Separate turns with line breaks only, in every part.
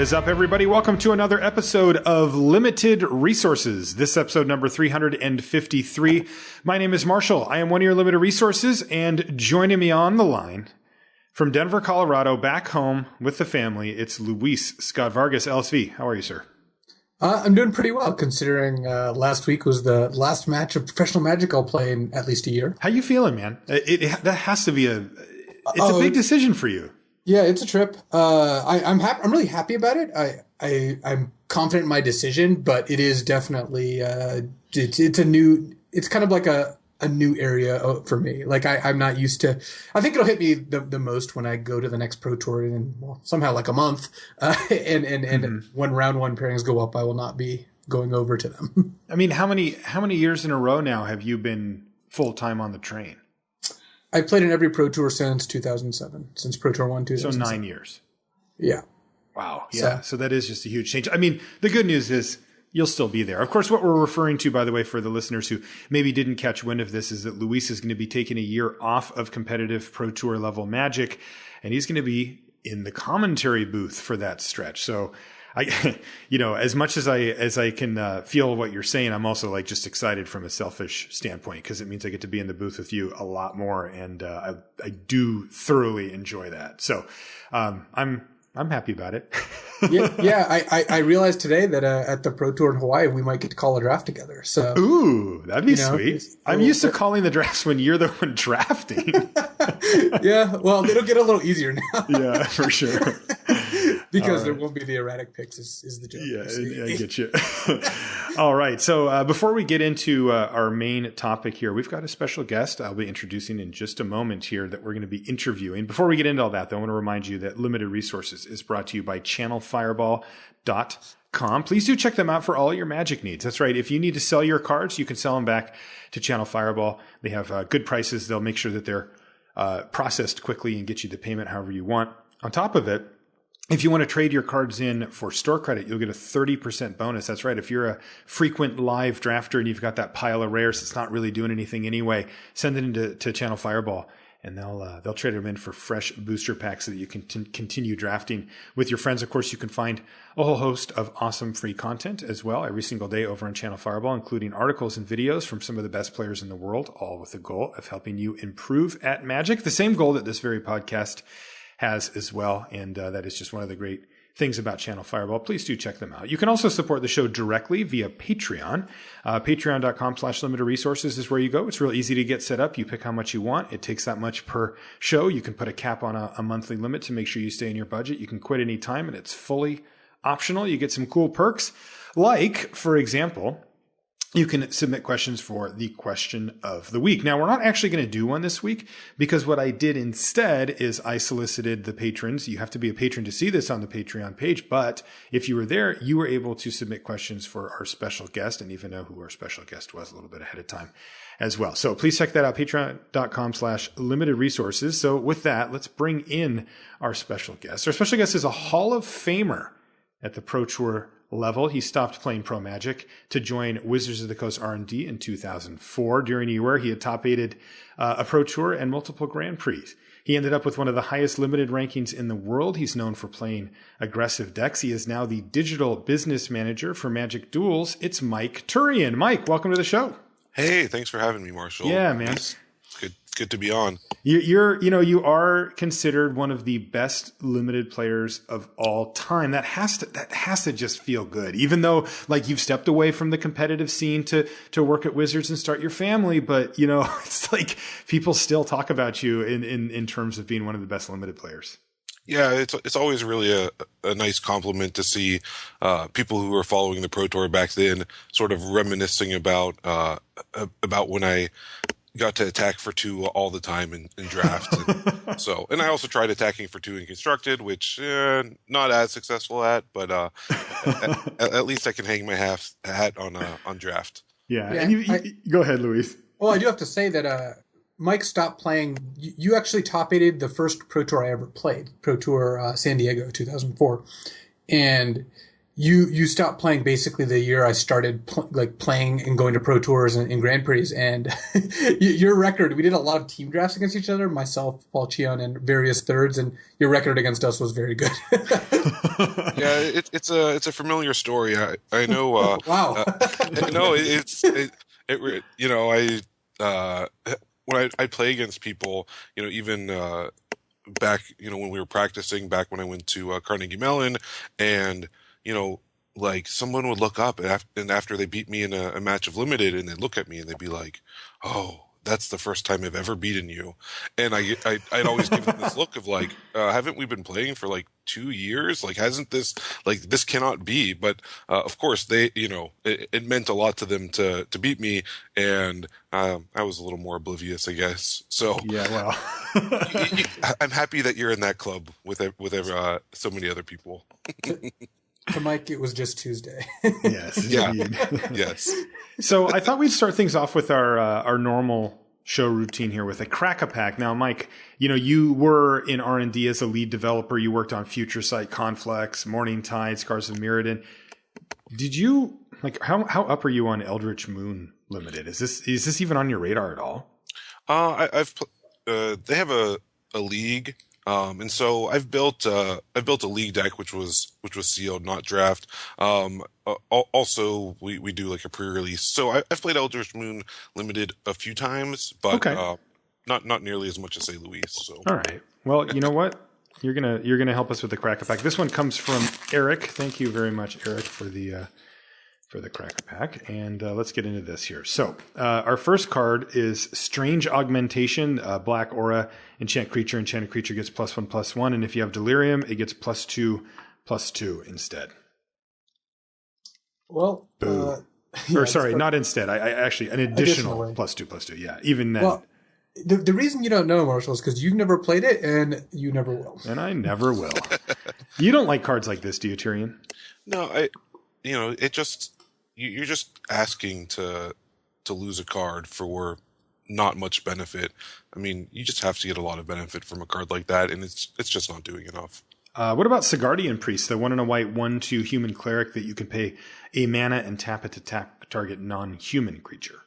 is up, everybody? Welcome to another episode of Limited Resources. This episode number 353. My name is Marshall. I am one of your Limited Resources, and joining me on the line from Denver, Colorado, back home with the family, it's Luis Scott-Vargas, LSV. How are you, sir?
I'm doing pretty well, considering last week was the last match of professional Magic I'll play in at least a year.
How you feeling, man? That has to be a big decision for you.
Yeah, it's a trip. I'm happy. I'm really happy about it. I'm confident in my decision, but it is definitely it's kind of like a new area for me. Like I'm not used to. I think it'll hit me the most when I go to the next Pro Tour in somehow like a month, and when round one pairings go up, I will not be going over to them.
I mean, how many years in a row now have you been full time on the train?
I've played in every Pro Tour since 2007, since Pro Tour 1, 2007.
So 9 years.
Yeah.
Wow. Yeah. So that is just a huge change. I mean, the good news is you'll still be there. Of course, what we're referring to, by the way, for the listeners who maybe didn't catch wind of this, is that Luis is going to be taking a year off of competitive Pro Tour level Magic, and he's going to be in the commentary booth for that stretch. So as much as I can feel what you're saying, I'm also like just excited from a selfish standpoint because it means I get to be in the booth with you a lot more, and I do thoroughly enjoy that. So I'm happy about it.
I realized today that at the Pro Tour in Hawaii we might get to call a draft together. So
ooh, that'd be sweet. I'm used to calling the drafts when you're the one drafting.
Yeah, well, it'll get a little easier now.
Yeah, for sure.
Because there won't be the erratic picks is the joke.
Yeah, I get you. All right. So before we get into our main topic here, we've got a special guest I'll be introducing in just a moment here that we're going to be interviewing. Before we get into all that, though, I want to remind you that Limited Resources is brought to you by channelfireball.com. Please do check them out for all your Magic needs. That's right. If you need to sell your cards, you can sell them back to Channel Fireball. They have good prices. They'll make sure that they're processed quickly and get you the payment however you want. On top of it, if you want to trade your cards in for store credit, you'll get a 30% bonus. That's right. If you're a frequent live drafter and you've got that pile of rares that's not really doing anything anyway, send it into Channel Fireball, and they'll trade them in for fresh booster packs so that you can continue drafting with your friends. Of course, you can find a whole host of awesome free content as well every single day over on Channel Fireball, including articles and videos from some of the best players in the world, all with the goal of helping you improve at Magic. The same goal that this very podcast has as well, and that is just one of the great things about Channel Fireball. Please do check them out. You can also support the show directly via Patreon. Patreon.com/limited resources is where you go. It's real easy to get set up. You pick how much you want. It takes that much per show. You can put a cap on a monthly limit to make sure you stay in your budget. You can quit any time, and it's fully optional. You get some cool perks, like, for example, you can submit questions for the question of the week. Now, we're not actually going to do one this week because what I did instead is I solicited the patrons. You have to be a patron to see this on the Patreon page, but if you were there, you were able to submit questions for our special guest and even know who our special guest was a little bit ahead of time as well. So please check that out, patreon.com/limited resources. So with that, let's bring in our special guest. Our special guest is a Hall of Famer at the Pro Tour level. He stopped playing Pro Magic to join Wizards of the Coast R&D in 2004. During a year, he had top-8'd a Pro Tour and multiple Grand Prix. He ended up with one of the highest limited rankings in the world. He's known for playing aggressive decks. He is now the digital business manager for Magic Duels. It's Mike Turian. Mike, welcome to the show.
Hey, thanks for having me, Marshall.
Yeah, man.
It's good to be on.
You are considered one of the best limited players of all time. That has to just feel good, even though like you've stepped away from the competitive scene to work at Wizards and start your family. But it's like people still talk about you in terms of being one of the best limited players.
Yeah, it's always really a nice compliment to see people who were following the Pro Tour back then sort of reminiscing about when I got to attack for 2 all the time in draft. And I also tried attacking for 2 in constructed, which not as successful at, but at least I can hang my hat on draft.
Yeah. And you go ahead, Luis.
Well, I do have to say that Mike stopped playing. You actually top-8'd the first Pro Tour I ever played, Pro Tour San Diego 2004. And you stopped playing basically the year I started playing and going to pro tours and Grand Prix, and your record, we did a lot of team drafts against each other, myself, Paul Cheon, and various thirds, and your record against us was very good.
Yeah, it's a familiar story. I know.
Wow.
No, when I play against people, even back, when we were practicing, back when I went to Carnegie Mellon, and like someone would look up and after they beat me in a match of limited, and they'd look at me and they'd be like, "Oh, that's the first time I've ever beaten you." And I'd always give them this look of like, haven't we been playing for like 2 years? Like, hasn't this, like, this cannot be. But of course they, it meant a lot to them to beat me, and I was a little more oblivious, I guess. So
yeah, well,
I'm happy that you're in that club with so many other people.
To Mike, it was just Tuesday.
Yes.
Yeah. Yes.
So I thought we'd start things off with our normal show routine here with a crack-a-pack. Now, Mike, you were in R&D as a lead developer. You worked on Future Sight, Conflex, Morning Tide, Scars of Mirrodin. Did you, like, how up are you on Eldritch Moon Limited? Is this even on your radar at all?
They have a league. And so I've built a league deck, which was sealed, not draft. Also we do like a pre-release. So I've played Eldritch Moon Limited a few times, but
okay.
Not nearly as much as say Luis. So
all right. Well, you know what? You're gonna help us with the crack-a-pack. This one comes from Eric. Thank you very much, Eric, for the crack-a-pack. And let's get into this here. So our first card is Strange Augmentation, Black Aura, Enchant Creature. Enchanted creature gets +1/+1. And if you have Delirium, it gets +2/+2 instead.
Well,
or sorry, not instead. I actually, an additional +2/+2. Yeah, even then. Well,
the reason you don't know, Marshall, is because you've never played it and you never will.
And I never will. You don't like cards like this, do you, Turian?
No, it just... You're just asking to lose a card for not much benefit. I mean, you just have to get a lot of benefit from a card like that, and it's just not doing enough.
What about Sigardian Priest, the 1 and a white 1/2 human cleric that you can pay a mana and tap it to tap target non-human creature?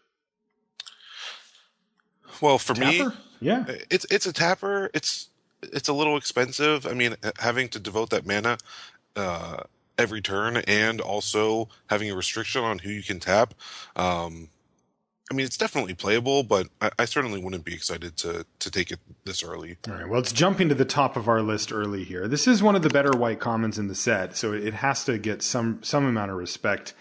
Well, for me,
yeah,
it's a tapper. It's a little expensive. I mean, having to devote that mana every turn, and also having a restriction on who you can tap. I mean, it's definitely playable, but I certainly wouldn't be excited to take it this early.
All right. Well, it's jumping to the top of our list early here. This is one of the better white commons in the set, so it has to get some amount of respect.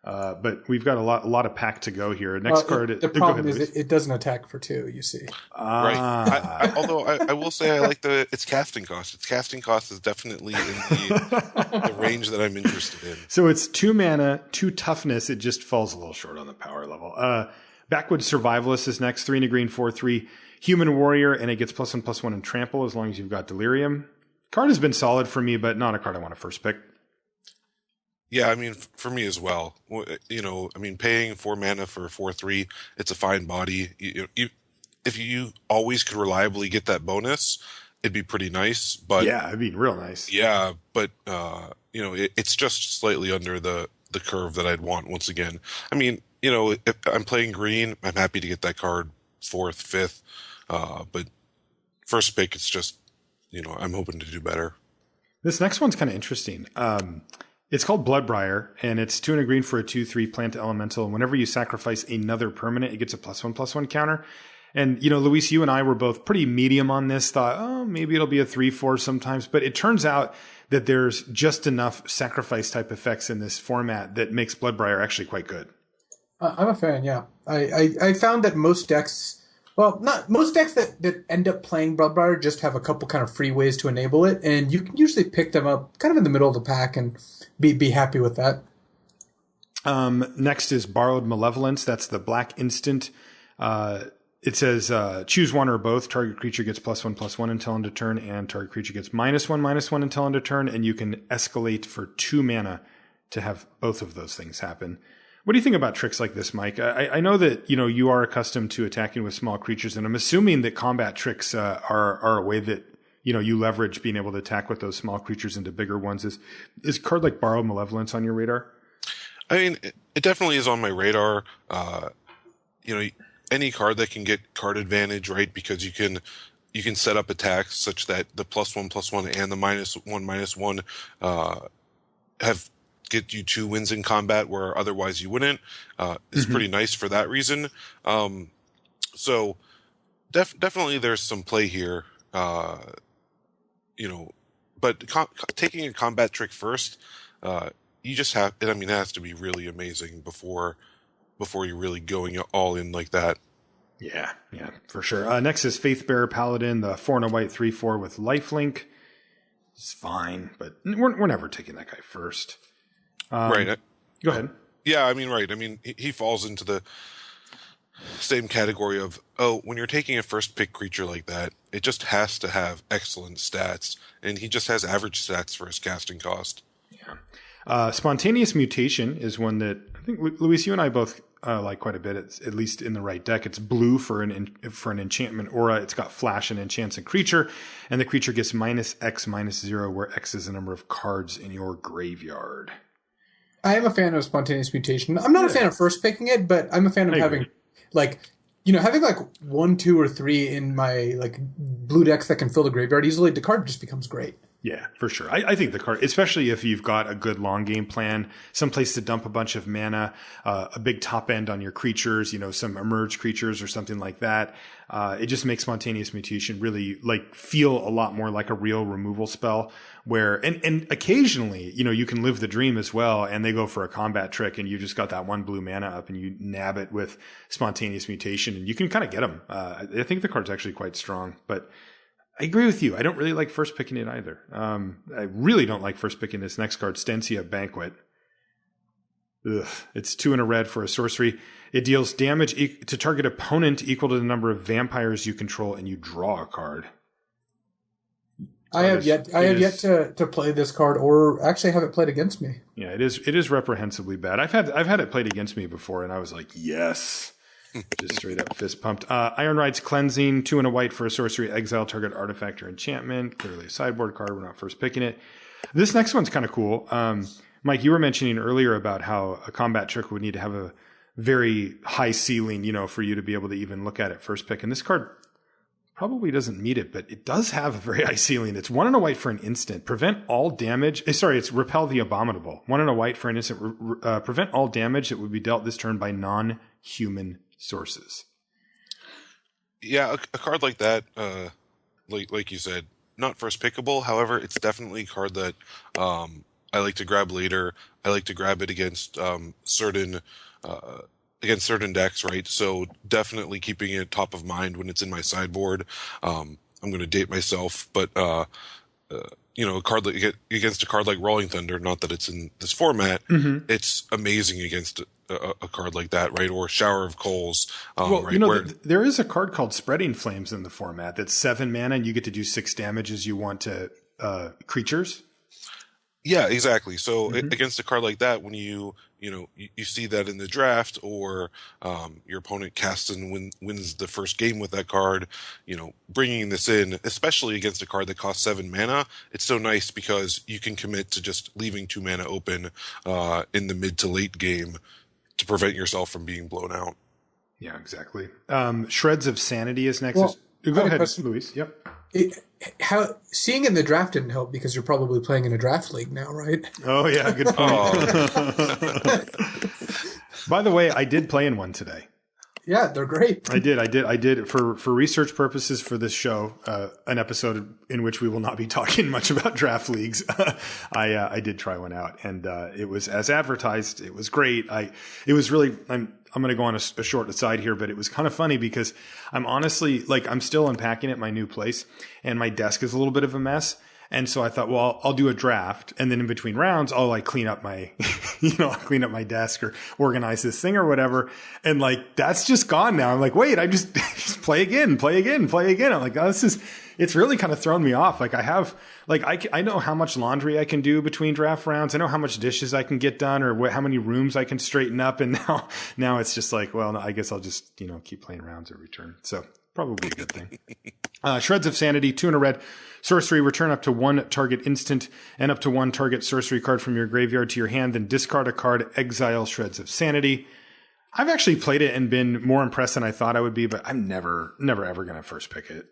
But we've got a lot of pack to go here. Next card.
The problem is it doesn't attack for 2. You see,
right? Although I will say I like its casting cost. Its casting cost is definitely in the range that I'm interested in.
So it's 2 mana, 2 toughness. It just falls a little short on the power level. Backwoods Survivalist is next. 3 and a green, 4/3 human warrior, and it gets +1/+1 in trample as long as you've got Delirium. Card has been solid for me, but not a card I want to first pick.
Yeah, I mean, for me as well. I mean, paying 4 mana for 4/3, it's a fine body. If you always could reliably get that bonus, it'd be pretty nice. But
yeah, it'd be real nice.
Yeah, but it's just slightly under the curve that I'd want. Once again, I mean, if I'm playing green, I'm happy to get that card 4th, 5th. But first pick, it's just I'm hoping to do better.
This next one's kind of interesting. It's called Bloodbriar, and it's 2 and a green for a 2/3 plant elemental. And whenever you sacrifice another permanent, it gets a +1/+1 counter. And, Luis, you and I were both pretty medium on this, thought, oh, maybe it'll be a 3/4 sometimes. But it turns out that there's just enough sacrifice type effects in this format that makes Bloodbriar actually quite good.
I'm a fan, yeah. I found that most decks... Well, not most decks that end up playing Bloodbriar just have a couple kind of free ways to enable it, and you can usually pick them up kind of in the middle of the pack and be happy with that.
Next is Borrowed Malevolence. That's the black instant. It says choose one or both. Target creature gets +1/+1 until end of turn, and target creature gets -1/-1 until end of turn, and you can escalate for 2 mana to have both of those things happen. What do you think about tricks like this, Mike? I know that you are accustomed to attacking with small creatures, and I'm assuming that combat tricks are a way that you leverage being able to attack with those small creatures into bigger ones. Is a card like Borrowed Malevolence on your radar?
I mean, it definitely is on my radar. Any card that can get card advantage, right? Because you can set up attacks such that the +1/+1 and the -1/-1 have get you 2 wins in combat where otherwise you wouldn't. Is pretty nice for that reason. So definitely there's some play here. But taking a combat trick first, you just have. I mean, it has to be really amazing before you're really going all in like that.
Yeah, for sure. Next is Faithbearer Paladin, the 4 and a white 3/4 with lifelink. It's fine, but we're never taking that guy first.
Right.
Go ahead.
Yeah, I mean, right. I mean, he falls into the same category of, when you're taking a first pick creature like that, it just has to have excellent stats, and he just has average stats for his casting cost.
Yeah. Spontaneous Mutation is one that I think, Luis, you and I both like quite a bit. It's at least in the right deck. It's blue for an enchantment aura. It's got flash and enchants a creature, and the creature gets -X/-0, where X is the number of cards in your graveyard.
I am a fan of Spontaneous Mutation. I'm not a fan of first picking it, but I'm a fan of having having 1, 2, or 3 in my blue decks that can fill the graveyard easily. The card just becomes great.
Yeah, for sure. I think the card, especially if you've got a good long game plan, someplace to dump a bunch of mana, a big top end on your creatures, some emerge creatures or something like that. It just makes Spontaneous Mutation really feel a lot more like a real removal spell where, and occasionally, you can live the dream as well, and they go for a combat trick and you just got that 1 blue mana up and you nab it with Spontaneous Mutation and you can kind of get them. I think the card's actually quite strong, but I agree with you. I don't really like first picking it either. I really don't like first picking this next card, Stensia Banquet. Ugh. It's 2 and a red for a sorcery. It deals damage to target opponent equal to the number of vampires you control, and you draw a card.
I have yet to play this card, or actually have it played against me.
Yeah, it is reprehensibly bad. I've had it played against me before, and I was like, yes. Just straight up fist pumped. Iron Ride's Cleansing, 2 and a white for a sorcery. Exile target artifact or enchantment. Clearly a sideboard card. We're not first picking it. This next one's kind of cool. Mike, you were mentioning earlier about how a combat trick would need to have a very high ceiling, for you to be able to even look at it first pick. And this card probably doesn't meet it, but it does have a very high ceiling. It's 1 and a white for an instant. Prevent all damage. It's Repel the Abominable. 1 and a white for an instant. Prevent all damage that would be dealt this turn by non-human sources.
Yeah, a card like that, like you said, not first pickable. However, it's definitely a card that I like to grab later. I like to grab it against certain decks, right? So definitely keeping it top of mind when it's in my sideboard. I'm going to date myself, but a card against a card like Rolling Thunder, not that it's in this format, it's amazing against a card like that, right? Or Shower of Coals. Right?
There is a card called Spreading Flames in the format that's 7 mana, and you get to do 6 damage as you want to creatures.
Yeah, exactly. So against a card like that, when you see that in the draft, or your opponent casts and wins the first game with that card, bringing this in, especially against a card that costs 7 mana, it's so nice because you can commit to just leaving 2 mana open in the mid to late game to prevent yourself from being blown out.
Yeah, exactly. Shreds of Sanity is next.
Well,
Go ahead, Luis. Yep.
Seeing in the draft didn't help because you're probably playing in a draft league now, right?
Oh yeah, good point. By the way, I did play in one today.
Yeah, they're great.
I did for research purposes for this show, an episode in which we will not be talking much about draft leagues. I did try one out, and it was as advertised. It was great. It was really. I'm going to go on a short aside here, but it was kind of funny because I'm honestly I'm still unpacking at my new place, and my desk is a little bit of a mess. And so I thought, well, I'll do a draft, and then in between rounds, I'll clean up my, I'll clean up my desk or organize this thing or whatever. And that's just gone now. I'm like, wait, I just play again. I'm like, oh, it's really kind of thrown me off. I know how much laundry I can do between draft rounds. I know how much dishes I can get done or how many rooms I can straighten up. And now it's just well, I guess I'll just, keep playing rounds every turn. So probably a good thing. Shreds of Sanity, 2 in a red. Sorcery, return up to 1 target instant and up to 1 target sorcery card from your graveyard to your hand, then discard a card, exile Shreds of Sanity. I've actually played it and been more impressed than I thought I would be, but I'm never ever going to first pick it.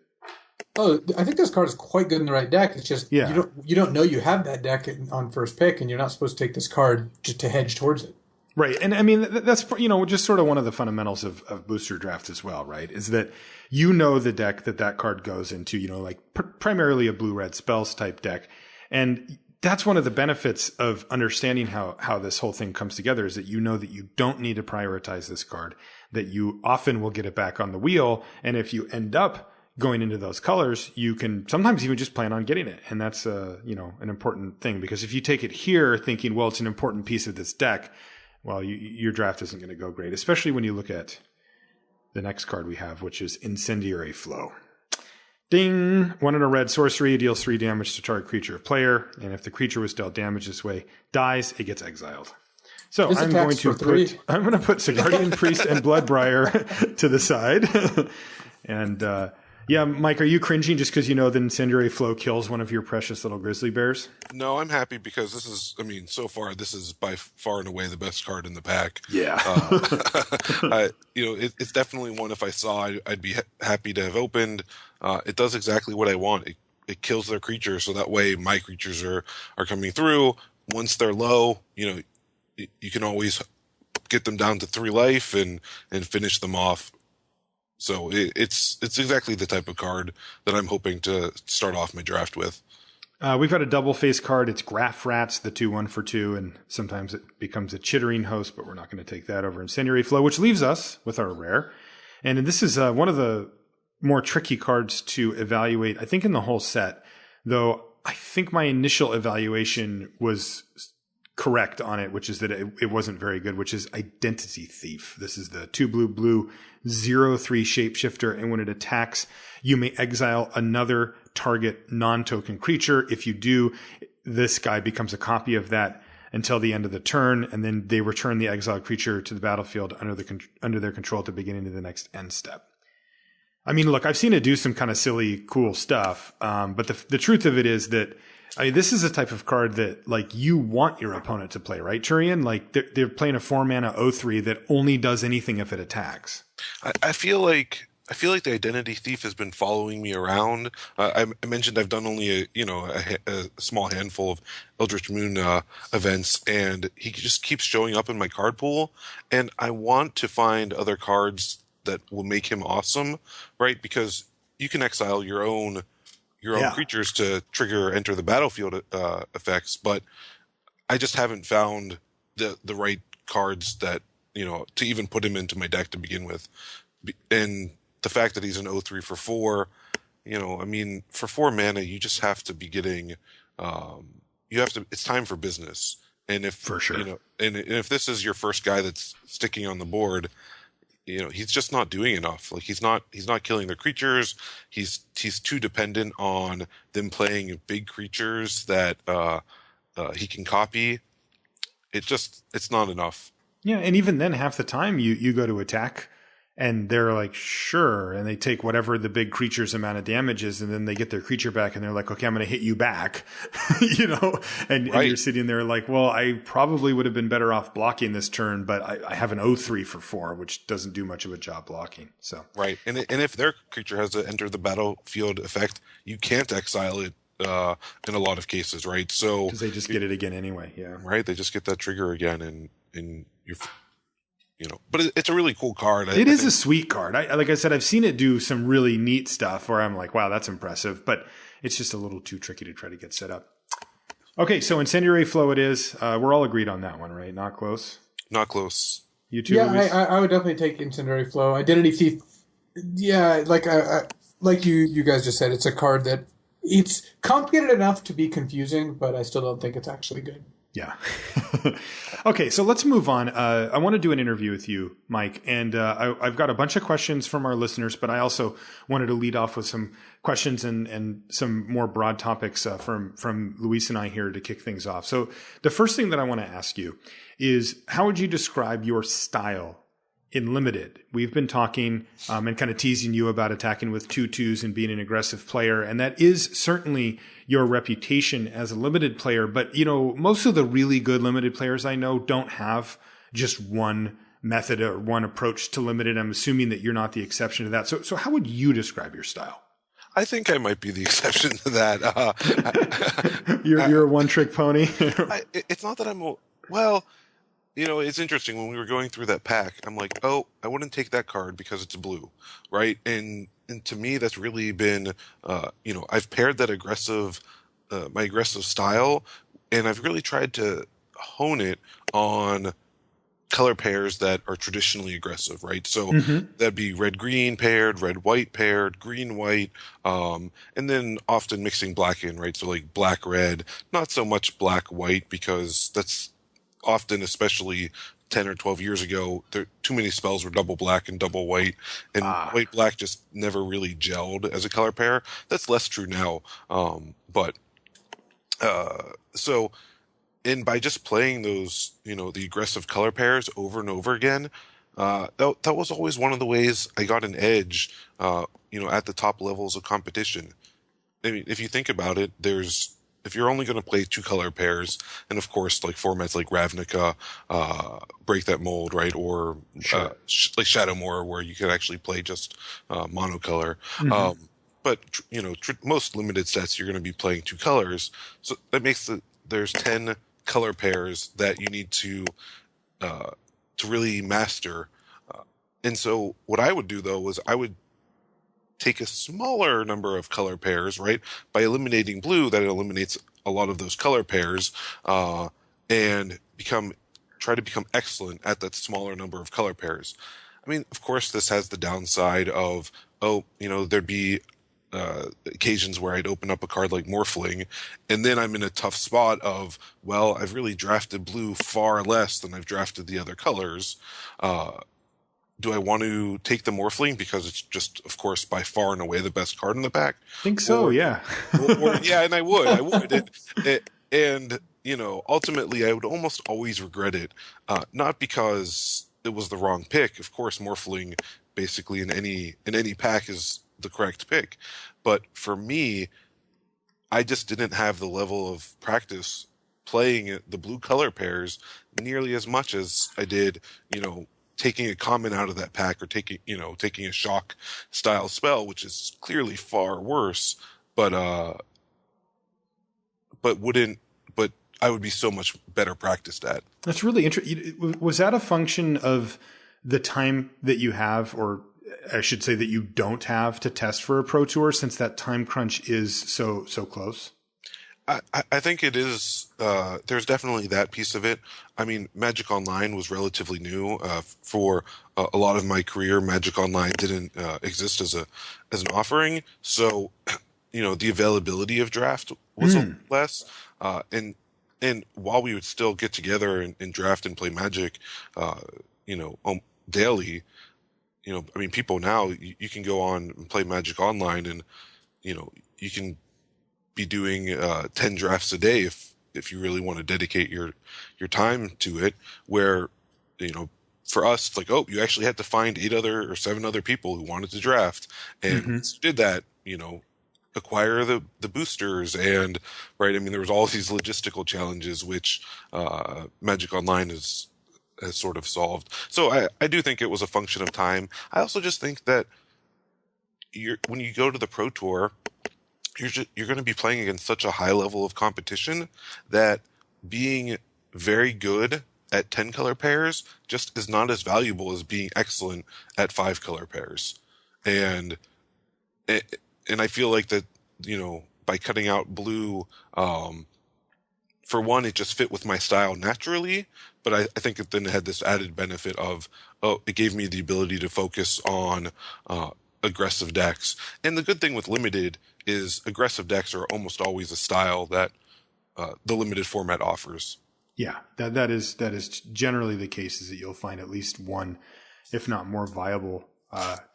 Oh, I think this card is quite good in the right deck. It's just you don't know you have that deck on first pick, and you're not supposed to take this card to hedge towards it.
Right. And I mean, that's, just sort of one of the fundamentals of booster drafts as well, right? Is that the deck that card goes into, like primarily a blue-red spells type deck. And that's one of the benefits of understanding how this whole thing comes together, is that that you don't need to prioritize this card, that you often will get it back on the wheel. And if you end up going into those colors, you can sometimes even just plan on getting it. And that's, an important thing, because if you take it here thinking, well, it's an important piece of this deck, well, your draft isn't going to go great, especially when you look at the next card we have, which is Incendiary Flow. Ding! 1 in a red sorcery, deals 3 damage to target creature or player, and if the creature was dealt damage this way, dies, it gets exiled. So I'm going to put Sigardian Priest and Bloodbriar to the side. And yeah, Mike, are you cringing just because the Incendiary Flow kills one of your precious little grizzly bears?
No, I'm happy because so far this is by far and away the best card in the pack.
Yeah.
It's definitely one, if I saw, I'd be happy to have opened. It does exactly what I want. It kills their creatures, so that way my creatures are coming through. Once they're low, you can always get them down to 3 life and finish them off. So it's exactly the type of card that I'm hoping to start off my draft with.
We've got a double face card. It's Graph Rats, the 2/1 for 2, and sometimes it becomes a Chittering Host, but we're not going to take that over Incendiary Flow, which leaves us with our rare. And this is one of the more tricky cards to evaluate, I think, in the whole set, though I think my initial evaluation was correct on it, which is that it wasn't very good, which is Identity Thief. This is the 2 blue 0/3 shapeshifter, and when it attacks, you may exile another target non-token creature. If you do, this guy becomes a copy of that until the end of the turn, and then they return the exiled creature to the battlefield under their control at the beginning of the next end step. I mean, look, I've seen it do some kind of silly, cool stuff, but the truth of it is that this is a type of card that, you want your opponent to play, right, Turian? They're playing a 4-mana 0/3 that only does anything if it attacks.
I feel like the Identity Thief has been following me around. I mentioned I've done only a small handful of Eldritch Moon events, and he just keeps showing up in my card pool. And I want to find other cards that will make him awesome, right? Because you can exile your own creatures to trigger enter the battlefield effects, but I just haven't found the right cards that to even put him into my deck to begin with. And the fact that he's an 0/3 for 4, for 4 mana, you just have to be getting, it's time for business. And if,
for sure,
and if this is your first guy that's sticking on the board, he's just not doing enough. He's not killing the creatures. He's too dependent on them playing big creatures that, he can copy. It's not enough.
Yeah. And even then, half the time you go to attack and they're like, sure. And they take whatever the big creature's amount of damage is, and then they get their creature back and they're like, okay, I'm going to hit you back, and you're sitting there like, well, I probably would have been better off blocking this turn, but I have an 0/3 for 4, which doesn't do much of a job blocking. So,
right. And if their creature has to enter the battlefield effect, you can't exile it, in a lot of cases, right? So,
because they just get it again anyway. Yeah.
Right. They just get that trigger again, and you're, but it's a really cool card.
It is a sweet card. Like I said, I've seen it do some really neat stuff where I'm like, wow, that's impressive, but it's just a little too tricky to try to get set up. Okay, so Incendiary Flow it is. We're all agreed on that one, right? Not close?
Not close.
You too,
Yeah,
Luis?
I would definitely take Incendiary Flow. Identity Thief, yeah, like you guys just said, it's a card that it's complicated enough to be confusing, but I still don't think it's actually good.
Yeah. Okay, so let's move on. I want to do an interview with you, Mike, and I've got a bunch of questions from our listeners, but I also wanted to lead off with some questions and some more broad topics from Luis and I here to kick things off. So the first thing that I want to ask you is, how would you describe your style in limited. We've been talking and kind of teasing you about attacking with 2/2s and being an aggressive player. And that is certainly your reputation as a limited player. But, most of the really good limited players I know don't have just one method or one approach to limited. I'm assuming that you're not the exception to that. So how would you describe your style?
I think I might be the exception to that.
You're a one-trick pony.
It's not that well, it's interesting. When we were going through that pack, I'm like, oh, I wouldn't take that card because it's blue, right? And to me, that's really been, I've paired that my aggressive style, and I've really tried to hone it on color pairs that are traditionally aggressive, right? So that'd be red-green paired, red-white paired, green-white, and then often mixing black in, right? So like black-red, not so much black-white, because that's often, especially 10 or 12 years ago, too many spells were double black and double white, and white-black just never really gelled as a color pair. That's less true now, and by just playing those, the aggressive color pairs over and over again, that was always one of the ways I got an edge, at the top levels of competition. I mean, if you think about it, if you're only going to play 2 color pairs, and of course, like formats like Ravnica, break that mold, right? Or, like Shadowmoor, where you could actually play just, monocolor. But, most limited sets, you're going to be playing 2 colors. So that makes there's 10 color pairs that you need to really master. And so what I would do, though, was I would take a smaller number of color pairs, right? By eliminating blue, that eliminates a lot of those color pairs, and try to become excellent at that smaller number of color pairs. I mean, of course, this has the downside of, there'd be occasions where I'd open up a card like Morphling, and then I'm in a tough spot of, well, I've really drafted blue far less than I've drafted the other colors. Do I want to take the Morphling because it's just, of course, by far and away the best card in the pack?
I think so, yeah.
Yeah, and I would. And ultimately, I would almost always regret it, not because it was the wrong pick. Of course, Morphling basically in any pack is the correct pick. But for me, I just didn't have the level of practice playing the blue color pairs nearly as much as I did, taking a common out of that pack, or taking a shock style spell, which is clearly far worse, but I would be so much better practiced at.
That's really interesting. Was that a function of the time that you have, or I should say that you don't have, to test for a Pro Tour, since that time crunch is so close?
I think it is. There's definitely that piece of it. I mean, Magic Online was relatively new. For a lot of my career, Magic Online didn't exist as an offering. So, the availability of draft was a lot less. And while we would still get together and draft and play Magic, daily, people now, you can go on and play Magic Online, and, you can be doing 10 drafts a day if you really want to dedicate your time to it, where, for us, it's like, oh, you actually had to find 8 other or 7 other people who wanted to draft, and once you did that, acquire the boosters, and right, I mean, there was all these logistical challenges which Magic Online has sort of solved. So I do think it was a function of time. I also just think that when you go to the Pro Tour, you're going to be playing against such a high level of competition that being very good at 10 color pairs just is not as valuable as being excellent at 5 color pairs. And I feel like that, by cutting out blue, for one, it just fit with my style naturally, but I think it then had this added benefit of, it gave me the ability to focus on aggressive decks. And the good thing with limited is aggressive decks are almost always a style that the limited format offers.
Yeah, that is generally the case, is that you'll find at least one, if not more, viable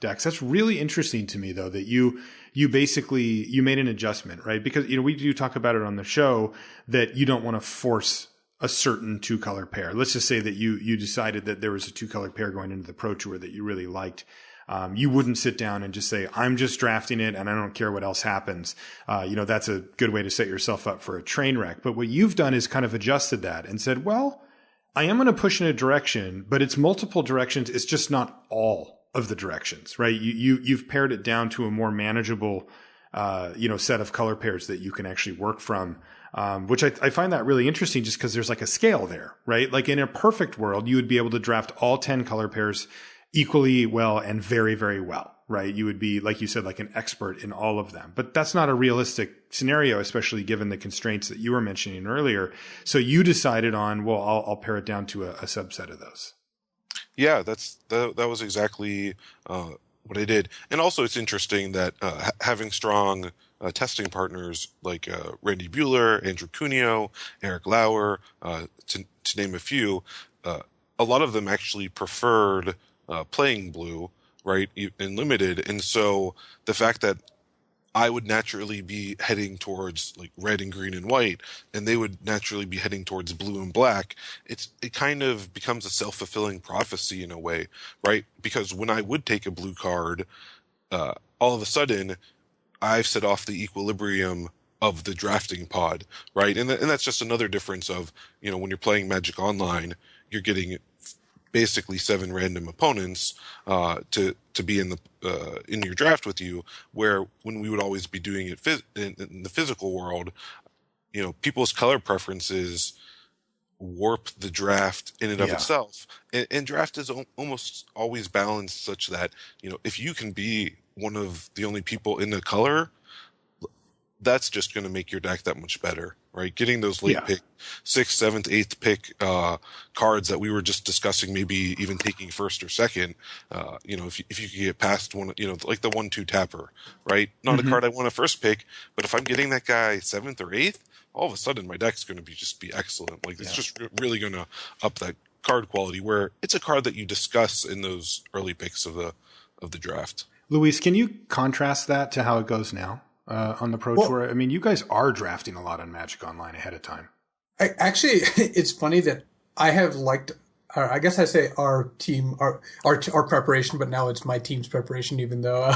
decks. That's really interesting to me, though, that you basically made an adjustment, right? Because we do talk about it on the show that you don't want to force a certain two color pair. Let's just say that you decided that there was a two color pair going into the Pro Tour that you really liked. You wouldn't sit down and just say, I'm just drafting it and I don't care what else happens. That's a good way to set yourself up for a train wreck. But what you've done is kind of adjusted that and said, well, I am going to push in a direction, but it's multiple directions. It's just not all of the directions, right? You've pared it down to a more manageable, set of color pairs that you can actually work from. Which I find that really interesting just because there's like a scale there, right? Like in a perfect world, you would be able to draft all 10 color pairs equally well and very, very well, right? You would be, like you said, like an expert in all of them. But that's not a realistic scenario, especially given the constraints that you were mentioning earlier. So you decided on, well, I'll pare it down to a subset of those.
Yeah, that was exactly what I did. And also it's interesting that having strong testing partners like Randy Buehler, Andrew Cuneo, Eric Lauer, to name a few, a lot of them actually preferred playing blue, right, in limited. And so the fact that I would naturally be heading towards like red and green and white, and they would naturally be heading towards blue and black, it kind of becomes a self-fulfilling prophecy in a way, right? Because when I would take a blue card, all of a sudden I've set off the equilibrium of the drafting pod, right? And that's just another difference of, when you're playing Magic Online, you're getting basically 7 random opponents to be in your draft with you, where when we would always be doing it in the physical world, people's color preferences warp the draft in and of itself. And draft is almost always balanced such that, if you can be one of the only people in the color, that's just going to make your deck that much better, right? Getting those late pick, 6th, 7th, 8th pick cards that we were just discussing, maybe even taking first or second. If you could get past one, like the 1/2 tapper, right? Not a card I want to first pick, but if I'm getting that guy 7th or 8th, all of a sudden my deck's going to be excellent. Like it's just really going to up that card quality, where it's a card that you discuss in those early picks of the draft.
Luis, can you contrast that to how it goes now? On the Pro Tour? I mean, you guys are drafting a lot on Magic Online ahead of time.
Actually, it's funny that I have liked, I guess I say our team, our preparation, but now it's my team's preparation, even though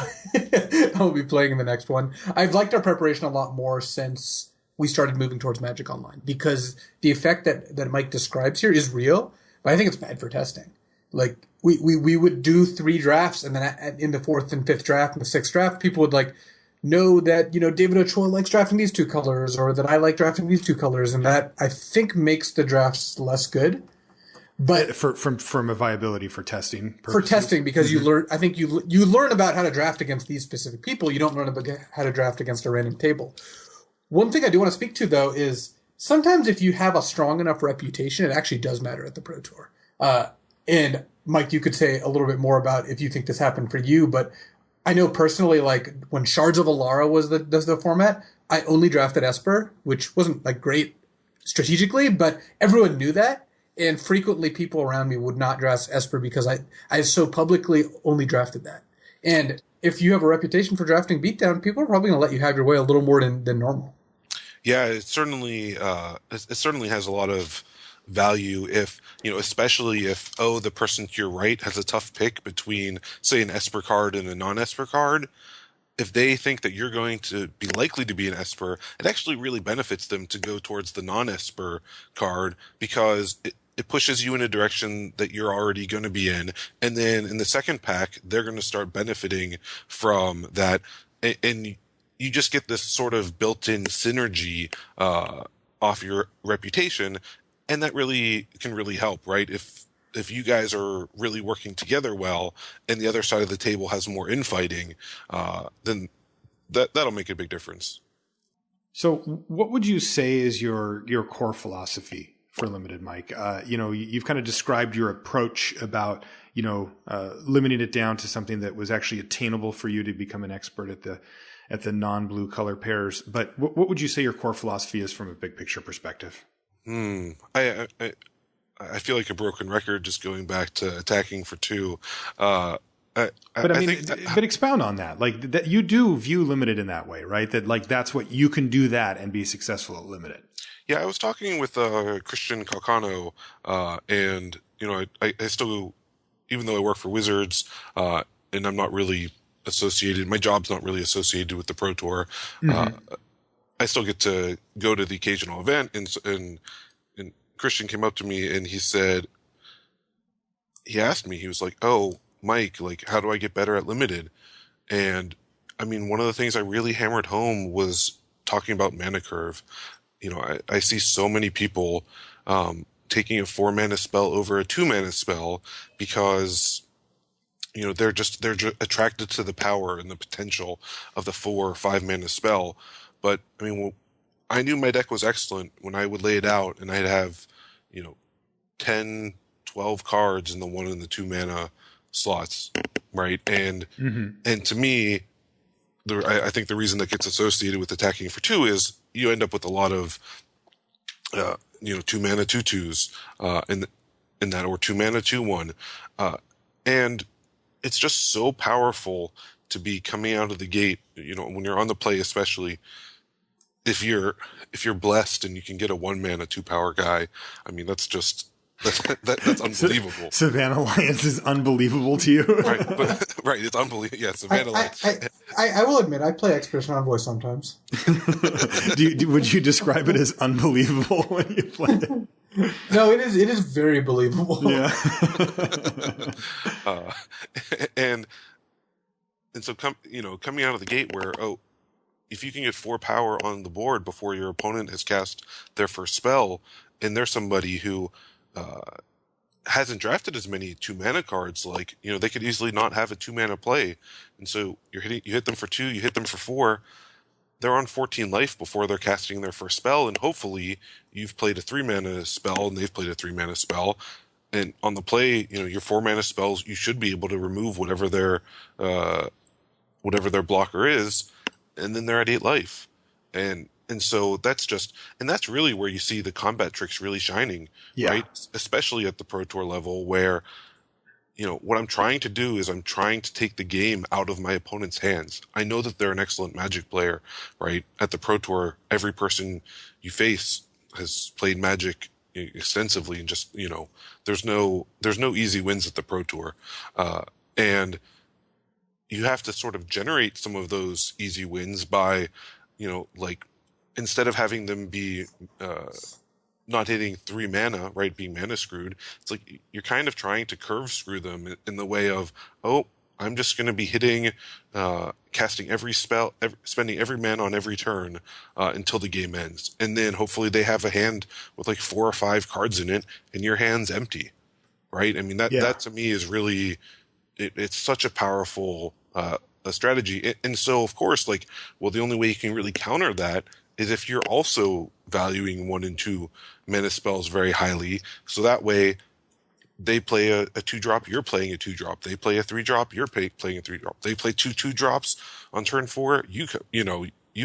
I'll be playing in the next one. I've liked our preparation a lot more since we started moving towards Magic Online, because the effect that Mike describes here is real, but I think it's bad for testing. Like, we would do 3 drafts, and then in the 4th and 5th draft and the 6th draft, people would know that, David Ochoa likes drafting these 2 colors, or that I like drafting these 2 colors, and that I think makes the drafts less good. But
from a viability for testing purposes.
For testing, because you learn, I think you learn about how to draft against these specific people. You don't learn about how to draft against a random table. One thing I do want to speak to, though, is sometimes if you have a strong enough reputation, it actually does matter at the Pro Tour. And Mike, you could say a little bit more about if you think this happened for you, but I know personally, like when Shards of Alara was the format, I only drafted Esper, which wasn't great strategically, but everyone knew that. And frequently people around me would not draft Esper because I so publicly only drafted that. And if you have a reputation for drafting beatdown, people are probably going to let you have your way a little more than normal.
Yeah, it certainly has a lot of value if, especially if, the person to your right has a tough pick between, say, an Esper card and a non-Esper card. If they think that you're going to be likely to be an Esper, it actually really benefits them to go towards the non-Esper card, because it pushes you in a direction that you're already going to be in. And then in the second pack, they're going to start benefiting from that. And you just get this sort of built-in synergy off your reputation. And that really can really help, right? If you guys are really working together well, and the other side of the table has more infighting, then that'll make a big difference. So,
what would you say is your core philosophy for limited, Mike? You've kind of described your approach about limiting it down to something that was actually attainable for you to become an expert at the non-blue color pairs. But what would you say your core philosophy is from a big picture perspective?
I feel like a broken record just going back to attacking for 2.
But expound on that. Like that, you do view limited in that way, right? That that's what you can do that and be successful at limited.
Yeah, I was talking with Christian Calcano, and I still, even though I work for Wizards, and I'm not really associated, my job's not really associated with the Pro Tour.
Mm-hmm.
I still get to go to the occasional event, and Christian came up to me and he asked me, he was like, "Oh, Mike, like, how do I get better at limited?" And I mean, one of the things I really hammered home was talking about mana curve. I see so many people taking a 4-mana spell over a 2-mana spell because they're attracted to the power and the potential of the 4 or 5-mana spell. But I mean, I knew my deck was excellent when I would lay it out and I'd have 10, 12 cards in the 1 and the 2 mana slots, right? And and to me, I think the reason that gets associated with attacking for 2 is you end up with a lot of 2 mana 2/2s in that, or 2 mana 2/1, and it's just so powerful to be coming out of the gate. When you're on the play, especially if you're blessed and you can get a 1 mana 2 power guy. I mean, that's unbelievable.
Savannah Alliance is unbelievable to you,
right? But right, it's unbelievable. Yeah, Savannah Alliance.
I will admit, I play Expedition Envoy sometimes.
Would you describe it as unbelievable when you play it?
No, it is very believable.
Yeah.
And so coming out of the gate where, if you can get 4 power on the board before your opponent has cast their first spell, and there's somebody who hasn't drafted as many 2 mana cards, like, they could easily not have a 2 mana play, and so you hit them for 2, you hit them for 4. They're on 14 life before they're casting their first spell, and hopefully you've played a 3 mana spell and they've played a 3 mana spell, and on the play, your 4 mana spells, you should be able to remove whatever their blocker is, and then they're at 8 life, and so that's really where you see the combat tricks really shining, right? Especially at the Pro Tour level, where what I'm trying to do is I'm trying to take the game out of my opponent's hands. I know that they're an excellent Magic player, right? At the Pro Tour, every person you face has played Magic extensively, and just there's no easy wins at the Pro Tour, and you have to sort of generate some of those easy wins by like, instead of having them be not hitting 3 mana, right, being mana screwed, it's like you're kind of trying to curve screw them in the way of, I'm just going to be hitting, casting every spell, spending every mana on every turn until the game ends. And then hopefully they have a hand with like 4 or 5 cards in it and your hand's empty, right? I mean, that to me is really, it's such a powerful a strategy. And so, of course, like, well, the only way you can really counter that is if you're also valuing 1 and 2 mana spells very highly. So that way they play a 2-drop, you're playing a 2-drop. They play a 3-drop, you're playing a 3-drop. They play 2 2-drops on turn 4. You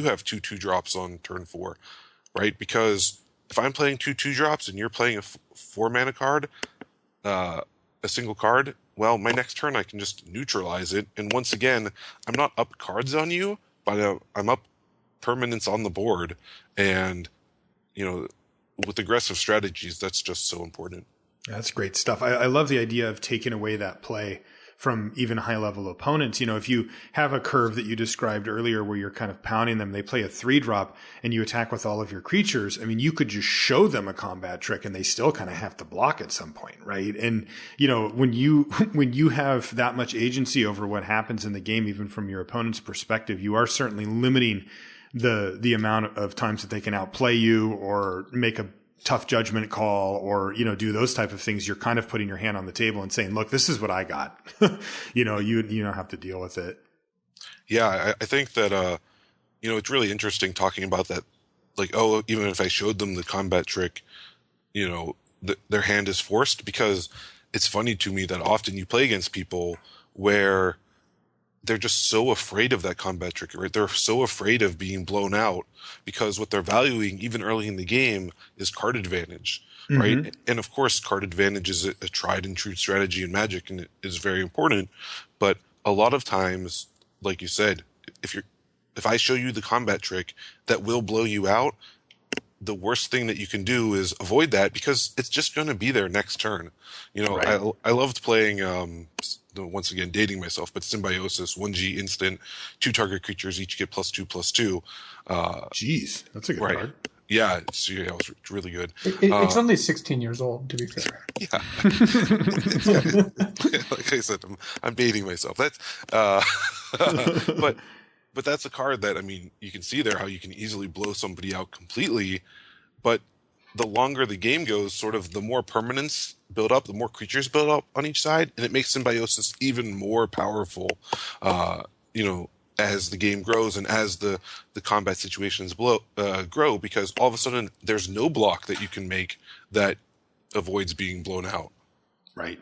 have 2 2-drops on turn 4, right? Because if I'm playing 2 2-drops and you're playing a 4 mana card, a single card, well, my next turn I can just neutralize it. And once again, I'm not up cards on you, but I'm up permanents on the board. And, with aggressive strategies, that's just so important.
That's great stuff. I love the idea of taking away that play from even high-level opponents. If you have a curve that you described earlier where you're kind of pounding them, they play a 3-drop and you attack with all of your creatures. I mean, you could just show them a combat trick and they still kind of have to block at some point, right? And, when you have that much agency over what happens in the game, even from your opponent's perspective, you are certainly limiting the amount of times that they can outplay you or make a tough judgment call or, do those type of things. You're kind of putting your hand on the table and saying, look, this is what I got. You don't have to deal with it.
Yeah. I think that, it's really interesting talking about that. Like, even if I showed them the combat trick, their hand is forced, because it's funny to me that often you play against people where they're just so afraid of that combat trick, right? They're so afraid of being blown out because what they're valuing even early in the game is card advantage, right? Mm-hmm. And of course, card advantage is a tried and true strategy in Magic, and it is very important. But a lot of times, like you said, if I show you the combat trick that will blow you out, the worst thing that you can do is avoid that, because it's just going to be there next turn. You know,
Right.
I loved playing, once again, dating myself, but Symbiosis, 1G instant, 2 target creatures, each get +2/+2.
Jeez, that's a good
Right.
card.
Yeah, it was really good.
It's only 16 years old, to be fair.
Yeah. Like I said, I'm dating myself. That's, but that's a card that, I mean, you can see there how you can easily blow somebody out completely, but the longer the game goes, sort of the more permanence build up, the more creatures build up on each side, and it makes Symbiosis even more powerful, you know, as the game grows and as the combat situations grow, because all of a sudden there's no block that you can make that avoids being blown out.
Right.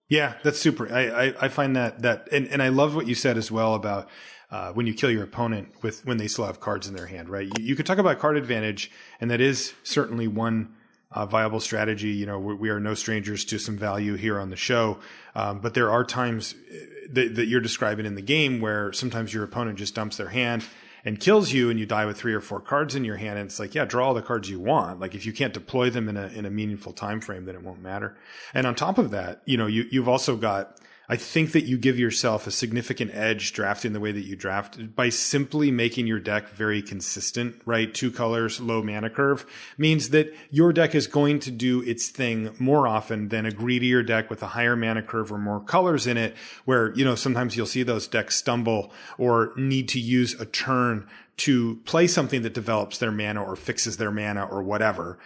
Yeah, that's super. I find that and I love what you said as well about when you kill your opponent when they still have cards in their hand, right? You could talk about card advantage, and that is certainly one viable strategy. You know, we are no strangers to some value here on the show, but there are times that you're describing in the game where sometimes your opponent just dumps their hand and kills you, and you die with 3 or 4 cards in your hand. And it's like, yeah, draw all the cards you want. Like, if you can't deploy them in a meaningful time frame, then it won't matter. And on top of that, you know, you've also got, I think that you give yourself a significant edge drafting the way that you draft by simply making your deck very consistent, right? 2 colors, low mana curve means that your deck is going to do its thing more often than a greedier deck with a higher mana curve or more colors in it, where, you know, sometimes you'll see those decks stumble or need to use a turn to play something that develops their mana or fixes their mana or whatever,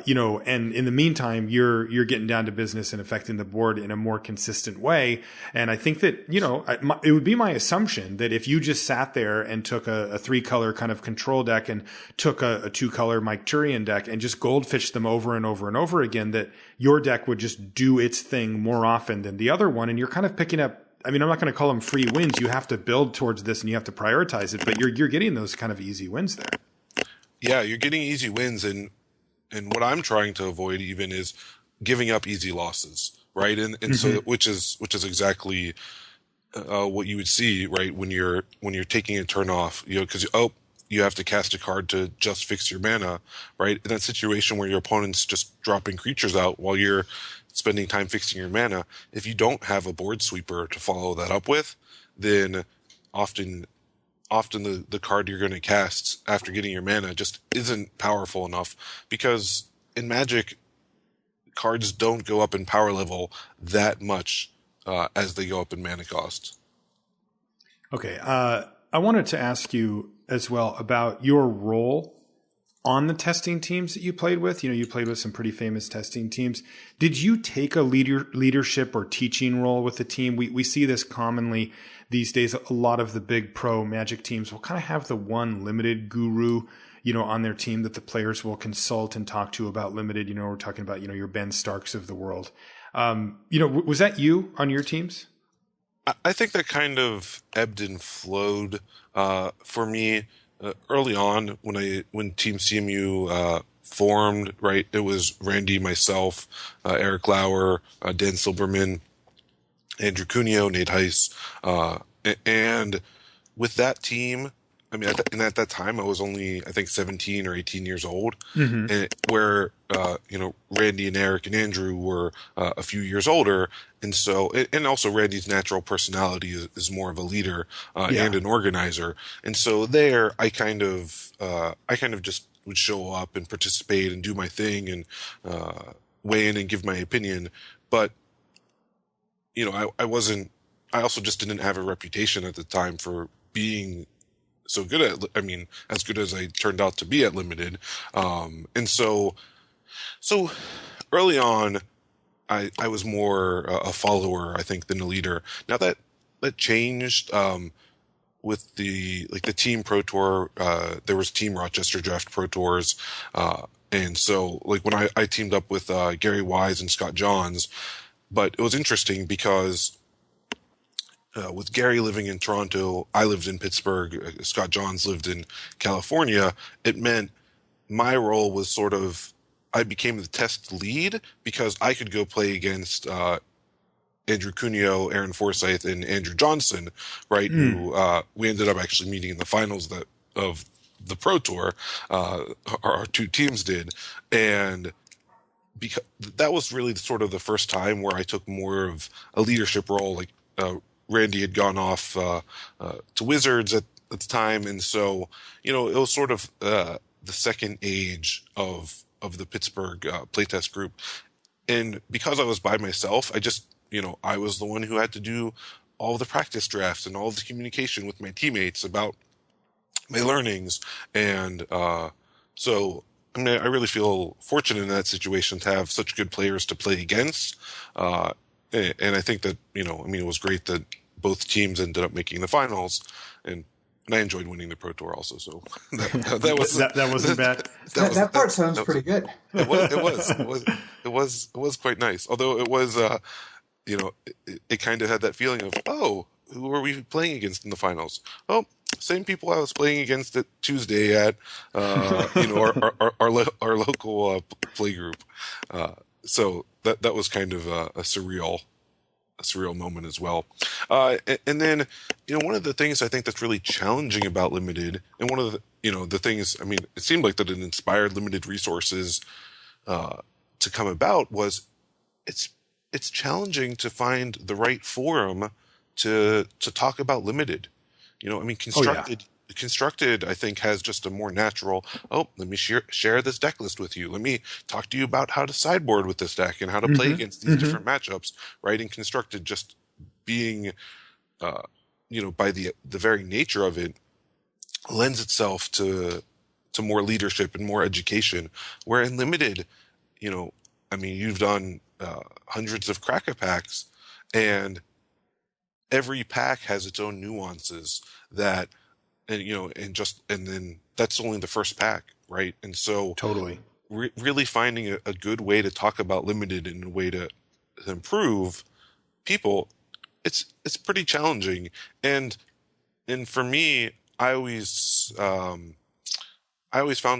you know, and in the meantime, you're getting down to business and affecting the board in a more consistent way. And I think that, you know, it would be my assumption that if you just sat there and took a 3-color kind of control deck and took a 2-color Mike Turian deck and just goldfished them over and over and over again, that your deck would just do its thing more often than the other one. And you're kind of picking up, I mean, I'm not going to call them free wins. You have to build towards this and you have to prioritize it, but you're getting those kind of easy wins there.
Yeah, you're getting easy wins, and what I'm trying to avoid even is giving up easy losses, right? And so which is exactly what you would see, right, when you're taking a turn off, you know, because you have to cast a card to just fix your mana, right? In that situation where your opponent's just dropping creatures out while you're spending time fixing your mana, if you don't have a board sweeper to follow that up with, then often the card you're going to cast after getting your mana just isn't powerful enough, because in Magic, cards don't go up in power level that much as they go up in mana cost.
Okay. I wanted to ask you as well about your role on the testing teams that you played with. You know, you played with some pretty famous testing teams. Did you take a leadership or teaching role with the team? We see this commonly these days. A lot of the big pro Magic teams will kind of have the one limited guru, you know, on their team that the players will consult and talk to about limited. You know, we're talking about, you know, your Ben Starks of the world. You know, was that you on your teams?
I think that kind of ebbed and flowed for me. Early on, when Team CMU formed, right, it was Randy, myself, Eric Lauer, Dan Silberman, Andrew Cuneo, Nate Heiss, and with that team, I mean, at that time, I was only, I think, 17 or 18 years old, and where, you know, Randy and Eric and Andrew were a few years older. And so, and also Randy's natural personality is more of a leader and an organizer. And so there, I kind of just would show up and participate and do my thing and weigh in and give my opinion. But, you know, I also just didn't have a reputation at the time for being so good at, I mean, as good as I turned out to be at Limited. And so early on, I was more a follower, I think, than a leader. Now that changed, with the Team Pro Tour. There was Team Rochester Draft Pro Tours. And so like when I teamed up with, Gary Wise and Scott Johns, but it was interesting because, with Gary living in Toronto, I lived in Pittsburgh, Scott Johns lived in California, it meant my role was sort of, I became the test lead because I could go play against Andrew Cuneo, Aaron Forsyth, and Andrew Johnson, right? Who we ended up actually meeting in the finals of the Pro Tour. Our two teams did, and because that was really sort of the first time where I took more of a leadership role. Like Randy had gone off to Wizards at the time, and so it was sort of the second age of the Pittsburgh playtest group. And because I was by myself, I just I was the one who had to do all the practice drafts and all the communication with my teammates about my learnings, and so. I mean, I really feel fortunate in that situation to have such good players to play against. And I think that, it was great that both teams ended up making the finals, and I enjoyed winning the Pro Tour also. So that was
that wasn't bad.
That part sounds pretty good.
It was quite nice. Although it was, it kind of had that feeling of, oh, who are we playing against in the finals? Oh, same people I was playing against at Tuesday at, our local play group. So that was kind of a surreal moment as well. And then, one of the things I think that's really challenging about limited, and one of the things, I mean, it seemed like that it inspired limited resources to come about was it's challenging to find the right forum to talk about limited. Constructed, I think, has just a more natural, let me share this deck list with you. Let me talk to you about how to sideboard with this deck and how to play against these different matchups, right? And Constructed just being, by the very nature of it, lends itself to more leadership and more education. Where in Limited, you've done hundreds of Cracker packs, and every pack has its own nuances that, and then that's only the first pack, right? And so
totally
really finding a good way to talk about limited and a way to improve people, it's pretty challenging. And for me, I always found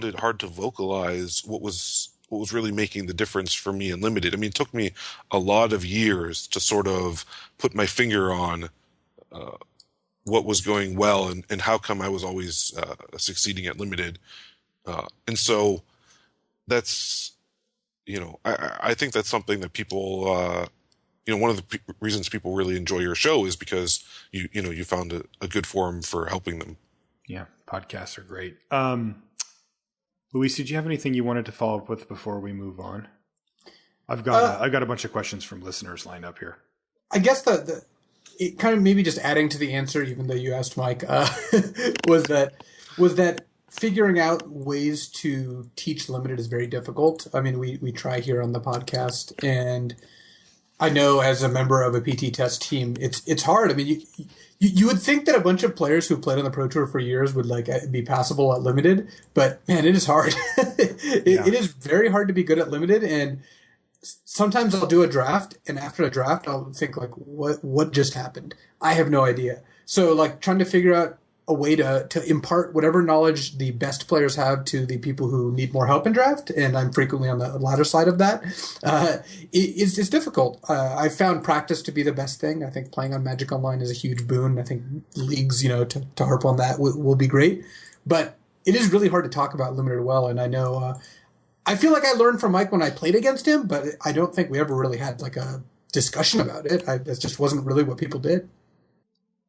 it hard to vocalize what was really making the difference for me in limited. I mean, it took me a lot of years to sort of put my finger on what was going well and how come I was always succeeding at limited. And so that's, I think that's something that people, one of the reasons people really enjoy your show is because you found a good forum for helping them.
Yeah, podcasts are great. Luis, did you have anything you wanted to follow up with before we move on? I've got a bunch of questions from listeners lined up here.
I guess it kind of maybe just adding to the answer, even though you asked Mike, was that figuring out ways to teach limited is very difficult. I mean, we try here on the podcast, and I know as a member of a PT test team, it's hard. I mean, you would think that a bunch of players who played on the Pro Tour for years would be passable at limited, but man, it is hard. It is very hard to be good at limited, and sometimes I'll do a draft, and after a draft, I'll think like, what just happened? I have no idea. So like trying to figure out a way to impart whatever knowledge the best players have to the people who need more help in draft, and I'm frequently on the latter side of that, it's difficult. I found practice to be the best thing. I think playing on Magic Online is a huge boon. I think leagues, to harp on that will be great. But it is really hard to talk about limited well, and I know I feel like I learned from Mike when I played against him, but I don't think we ever really had like a discussion about it. It just wasn't really what people did.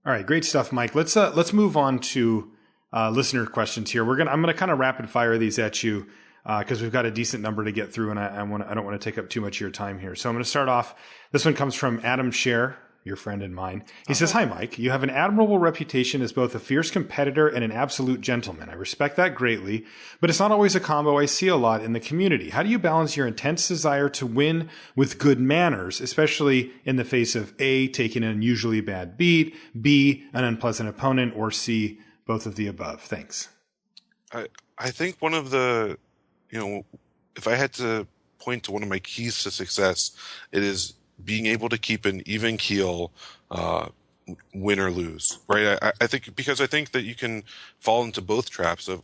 All right, great stuff, Mike. Let's move on to listener questions here. I'm gonna kind of rapid fire these at you because we've got a decent number to get through, and I don't want to take up too much of your time here. So I'm going to start off. This one comes from Adam Scher, your friend and mine. He says, "Hi, Mike. You have an admirable reputation as both a fierce competitor and an absolute gentleman. I respect that greatly, but it's not always a combo I see a lot in the community. How do you balance your intense desire to win with good manners, especially in the face of A, taking an unusually bad beat, B, an unpleasant opponent, or C, both of the above? Thanks."
I think one of the, if I had to point to one of my keys to success, it is being able to keep an even keel, win or lose, right? I think that you can fall into both traps of,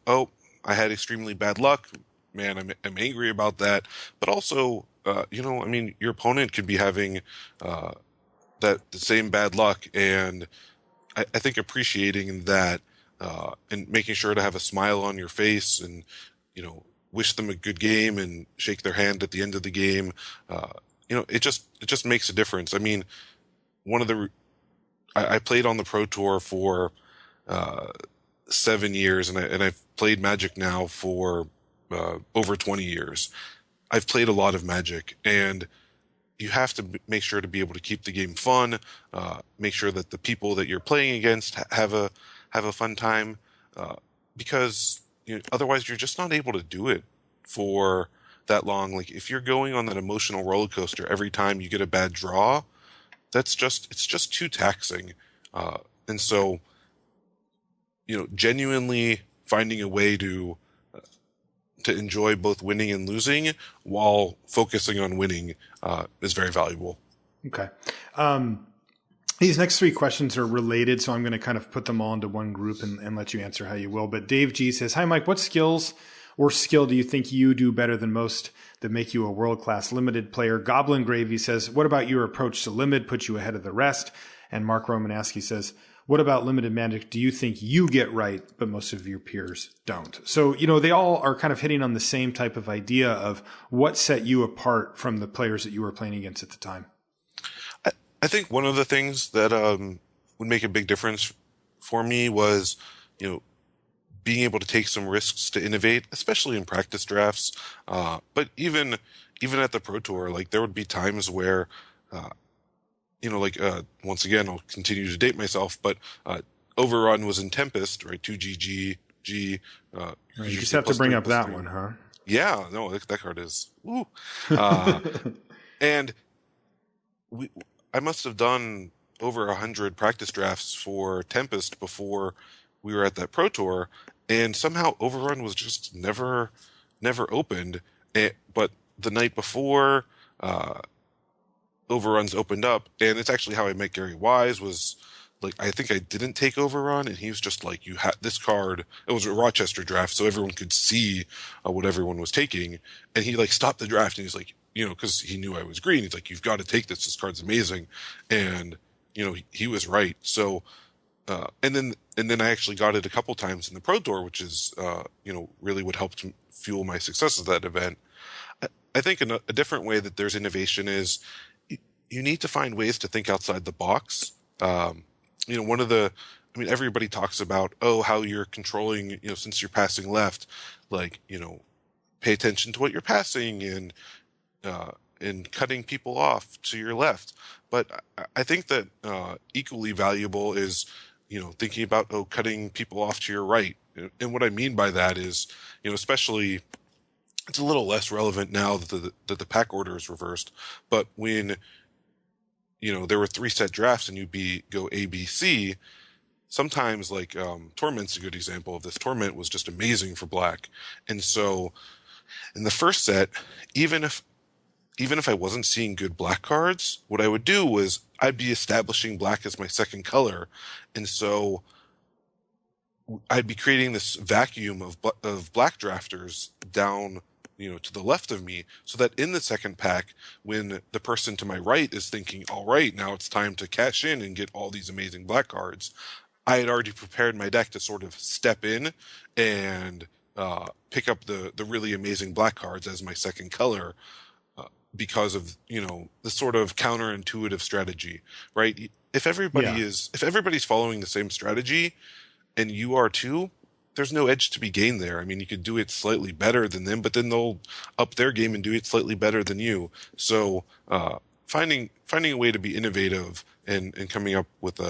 I had extremely bad luck, man, I'm angry about that, but also, your opponent could be having the same bad luck, and I think appreciating that and making sure to have a smile on your face and, wish them a good game and shake their hand at the end of the game. It just makes a difference. I mean, I played on the Pro Tour for 7 years, and I've played Magic now for over 20 years. I've played a lot of Magic, and you have to make sure to be able to keep the game fun, make sure that the people that you're playing against have a fun time, because otherwise you're just not able to do it for that long. Like if you're going on that emotional roller coaster every time you get a bad draw, it's just too taxing. And so, genuinely finding a way to enjoy both winning and losing while focusing on winning is very valuable.
Okay. These next three questions are related, so I'm going to kind of put them all into one group and let you answer how you will. But Dave G says, hi, Mike, what skills or skill do you think you do better than most that make you a world-class limited player? Goblin Gravy says, what about your approach to limit puts you ahead of the rest? And Mark Romanowski says, what about limited Magic do you think you get right, but most of your peers don't? So, they all are kind of hitting on the same type of idea of what set you apart from the players that you were playing against at the time.
I think one of the things that would make a big difference for me was, being able to take some risks to innovate, especially in practice drafts. But even at the Pro Tour, like there would be times where, once again, I'll continue to date myself, but Overrun was in Tempest, right? 2GG. You
just have to bring up that one, huh?
Yeah, no, that card is, ooh. And I must have done over 100 practice drafts for Tempest before we were at that Pro Tour, and somehow Overrun was just never opened. But the night before, Overruns opened up, and it's actually how I met Gary Wise. Was like, I think I didn't take Overrun, and he was just like, you had this card. It was a Rochester draft, so everyone could see what everyone was taking, and he like stopped the draft, and he's like, because he knew I was green, he's like, you've got to take this. This card's amazing, and he was right. So, and then I actually got it a couple times in the Pro Tour, which is really what helped fuel my success at that event. I think a different way that there's innovation is you need to find ways to think outside the box. Everybody talks about, how you're controlling, since you're passing left, like, pay attention to what you're passing and cutting people off to your left. But I think that equally valuable is, thinking about, cutting people off to your right. And what I mean by that is, especially, it's a little less relevant now that the pack order is reversed. But when, there were 3 set drafts and you'd go A, B, C, sometimes like Torment's a good example of this. Torment was just amazing for black. And so in the first set, even if I wasn't seeing good black cards, what I would do was I'd be establishing black as my second color. And so I'd be creating this vacuum of black drafters down, to the left of me, so that in the second pack, when the person to my right is thinking, all right, now it's time to cash in and get all these amazing black cards, I had already prepared my deck to sort of step in and pick up the really amazing black cards as my second color. Because of, the sort of counterintuitive strategy, right? If everybody's following the same strategy and you are too, there's no edge to be gained there. I mean, you could do it slightly better than them, but then they'll up their game and do it slightly better than you. So, finding a way to be innovative and coming up with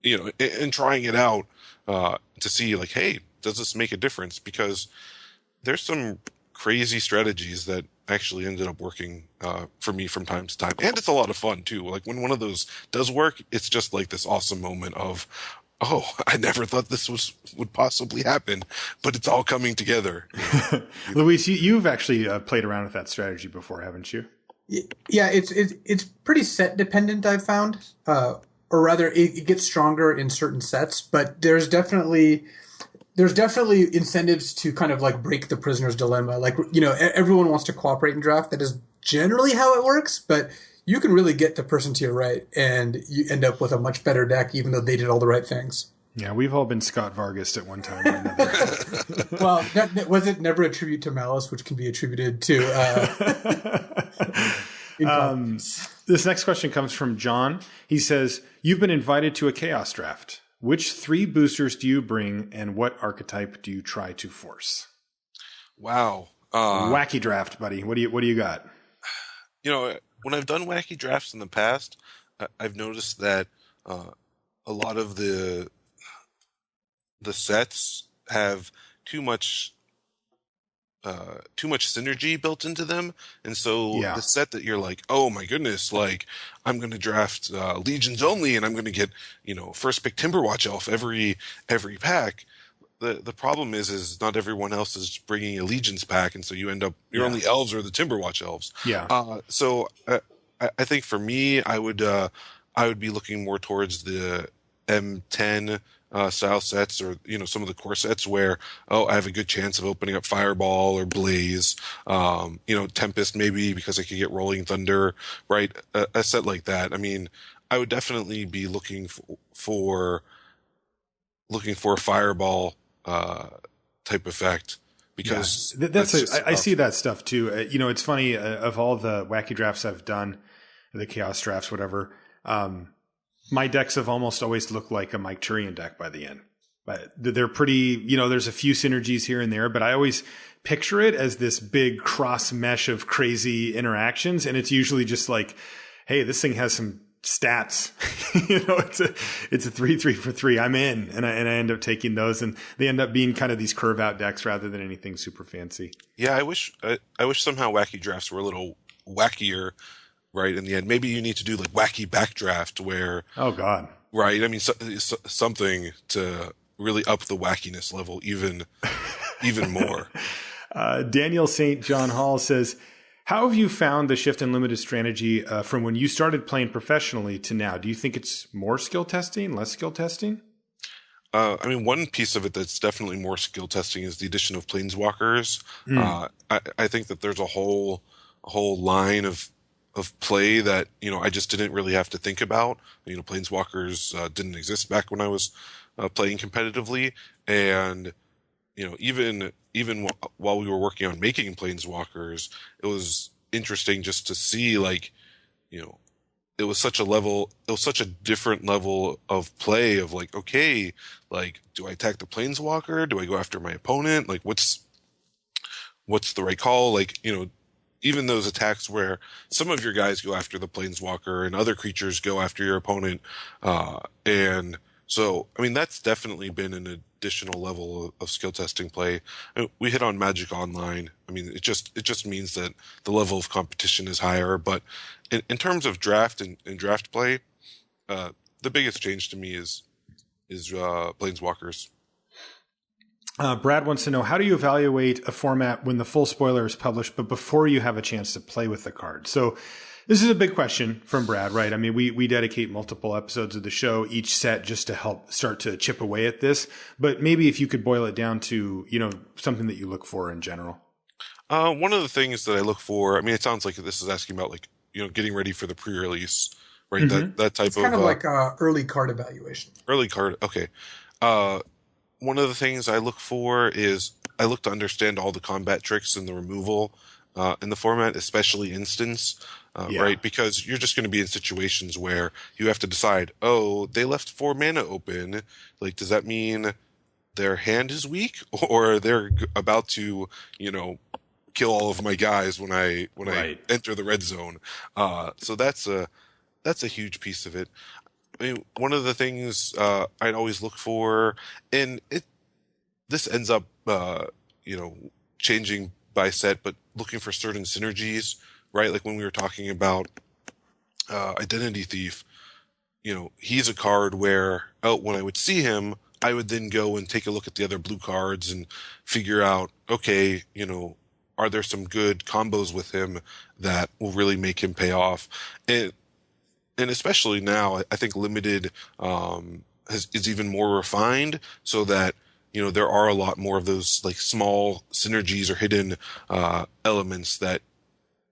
and trying it out, to see like, hey, does this make a difference? Because there's some crazy strategies that actually ended up working for me from time to time, and it's a lot of fun too. Like when one of those does work, it's just like this awesome moment of, I never thought this would possibly happen, but it's all coming together.
Luis, you've actually played around with that strategy before, haven't you?
Yeah, it's pretty set dependent, I've found, or rather, it gets stronger in certain sets, but there's definitely incentives to kind of like break the prisoner's dilemma. Like, everyone wants to cooperate in draft. That is generally how it works, but you can really get the person to your right and you end up with a much better deck, even though they did all the right things.
Yeah, we've all been Scott-Vargas at one time or another.
Well, was it never a tribute to malice, which can be attributed to
this next question comes from John. He says, you've been invited to a Chaos Draft. Which 3 boosters do you bring, and what archetype do you try to force?
Wow.
Wacky draft, buddy. What do you got?
You know, when I've done wacky drafts in the past, I've noticed that a lot of the sets have too much synergy built into them, and so the set that you're like, oh my goodness, like I'm going to draft legions only, and I'm going to get first pick Timberwatch Elf every pack. The problem is not everyone else is bringing a legions pack, and so you end up your only elves are the Timberwatch Elves. So I think for me, I would be looking more towards the M10 style sets, or some of the core sets where I have a good chance of opening up Fireball or Blaze, Tempest maybe because I could get Rolling Thunder, right? A set like that. I mean, I would definitely be looking for a Fireball type effect, because
I see that stuff too. It's funny, of all the wacky drafts I've done, the chaos drafts, whatever, my decks have almost always looked like a Mike Turian deck by the end. But they're pretty, there's a few synergies here and there, but I always picture it as this big cross mesh of crazy interactions. And it's usually just like, hey, this thing has some stats. It's a 3/3 for 3. I'm in, and I end up taking those, and they end up being kind of these curve out decks rather than anything super fancy.
Yeah, I wish somehow wacky drafts were a little wackier, right? In the end, maybe you need to do like wacky backdraft where,
oh god,
right? I mean, something to really up the wackiness level even more.
Daniel St. John Hall says, how have you found the shift in limited strategy from when you started playing professionally to now? Do you think it's more skill testing, less skill testing?
I mean, one piece of it that's definitely more skill testing is the addition of planeswalkers. I think that there's a whole line of play that I just didn't really have to think about. Planeswalkers didn't exist back when I was playing competitively, and even while we were working on making planeswalkers, it was interesting just to see it was such a different level of play of like, okay, like, do I attack the planeswalker? Do I go after my opponent? Like, what's the right call? Like, even those attacks where some of your guys go after the planeswalker and other creatures go after your opponent. And so, I mean, that's definitely been an additional level of skill testing play. We hit on Magic Online. I mean, it just means that the level of competition is higher. But in terms of draft and draft play, the biggest change to me is planeswalkers.
Brad wants to know, how do you evaluate a format when the full spoiler is published, but before you have a chance to play with the card? So this is a big question from Brad, right? I mean, we dedicate multiple episodes of the show, each set, just to help start to chip away at this. But maybe if you could boil it down to, something that you look for in general.
One of the things that I look for, I mean, it sounds like this is asking about like, getting ready for the pre-release, right?
Mm-hmm.
That type
it's kind of like early card evaluation.
Early card. Okay. One of the things I look for is I look to understand all the combat tricks and the removal in the format, especially instance, right? Because you're just going to be in situations where you have to decide, oh, they left 4 mana open. Like, does that mean their hand is weak, or they're about to, kill all of my guys when I enter the red zone? So that's a huge piece of it. I mean, one of the things I'd always look for, and this ends up, changing by set, but looking for certain synergies, right? Like when we were talking about Identity Thief, he's a card where, when I would see him, I would then go and take a look at the other blue cards and figure out, okay, are there some good combos with him that will really make him pay off? And especially now, I think limited is even more refined, so that there are a lot more of those like small synergies or hidden elements that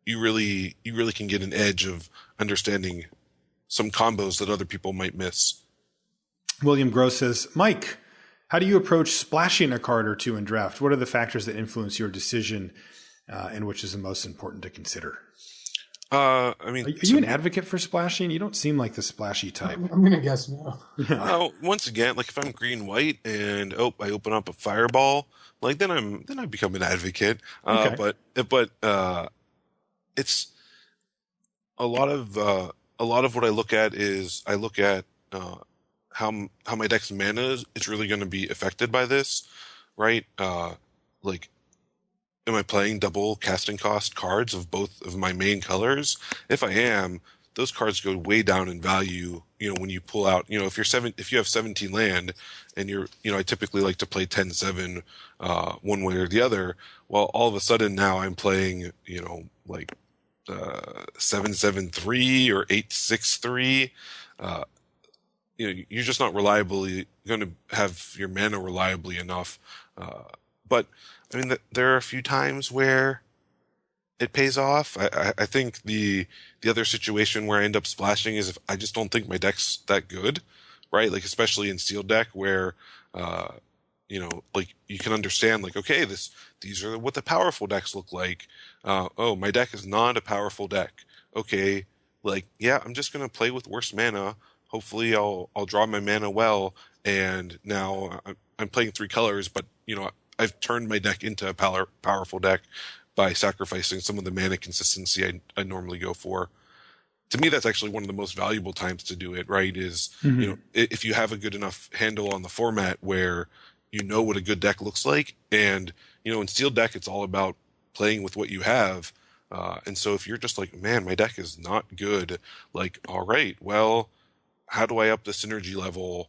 you really can get an edge of understanding some combos that other people might miss.
William Gross says, Mike, how do you approach splashing a card or two in draft? What are the factors that influence your decision, and which is the most important to consider?
I mean,
are you an advocate for splashing? You don't seem like the splashy type.
I'm going to guess no.
Once again, like if I'm green-white and I open up a fireball, like then I become an advocate.
Okay.
But it's a lot of what I look at is how my deck's mana is really going to be affected by this, right? Like, am I playing double casting cost cards of both of my main colors? If I am, those cards go way down in value. When you pull out, if you have 17 land and I typically like to play 10-7, one way or the other. Well, all of a sudden now I'm playing, like, 7-7-3 or 8-6-3. You're just not reliably going to have your mana reliably enough. But I mean, there are a few times where it pays off. I think the other situation where I end up splashing is if I just don't think my deck's that good, right? Like, especially in sealed deck where, like you can understand, like, okay, these are what the powerful decks look like. My deck is not a powerful deck. Okay. Like, yeah, I'm just going to play with worse mana. Hopefully I'll draw my mana well. And now I'm playing 3 colors, but I've turned my deck into a powerful deck by sacrificing some of the mana consistency I normally go for. To me, that's actually one of the most valuable times to do it, right? Is, if you have a good enough handle on the format where you know what a good deck looks like. And, in sealed deck, it's all about playing with what you have. And so if you're just like, man, my deck is not good, like, all right, well, how do I up the synergy level,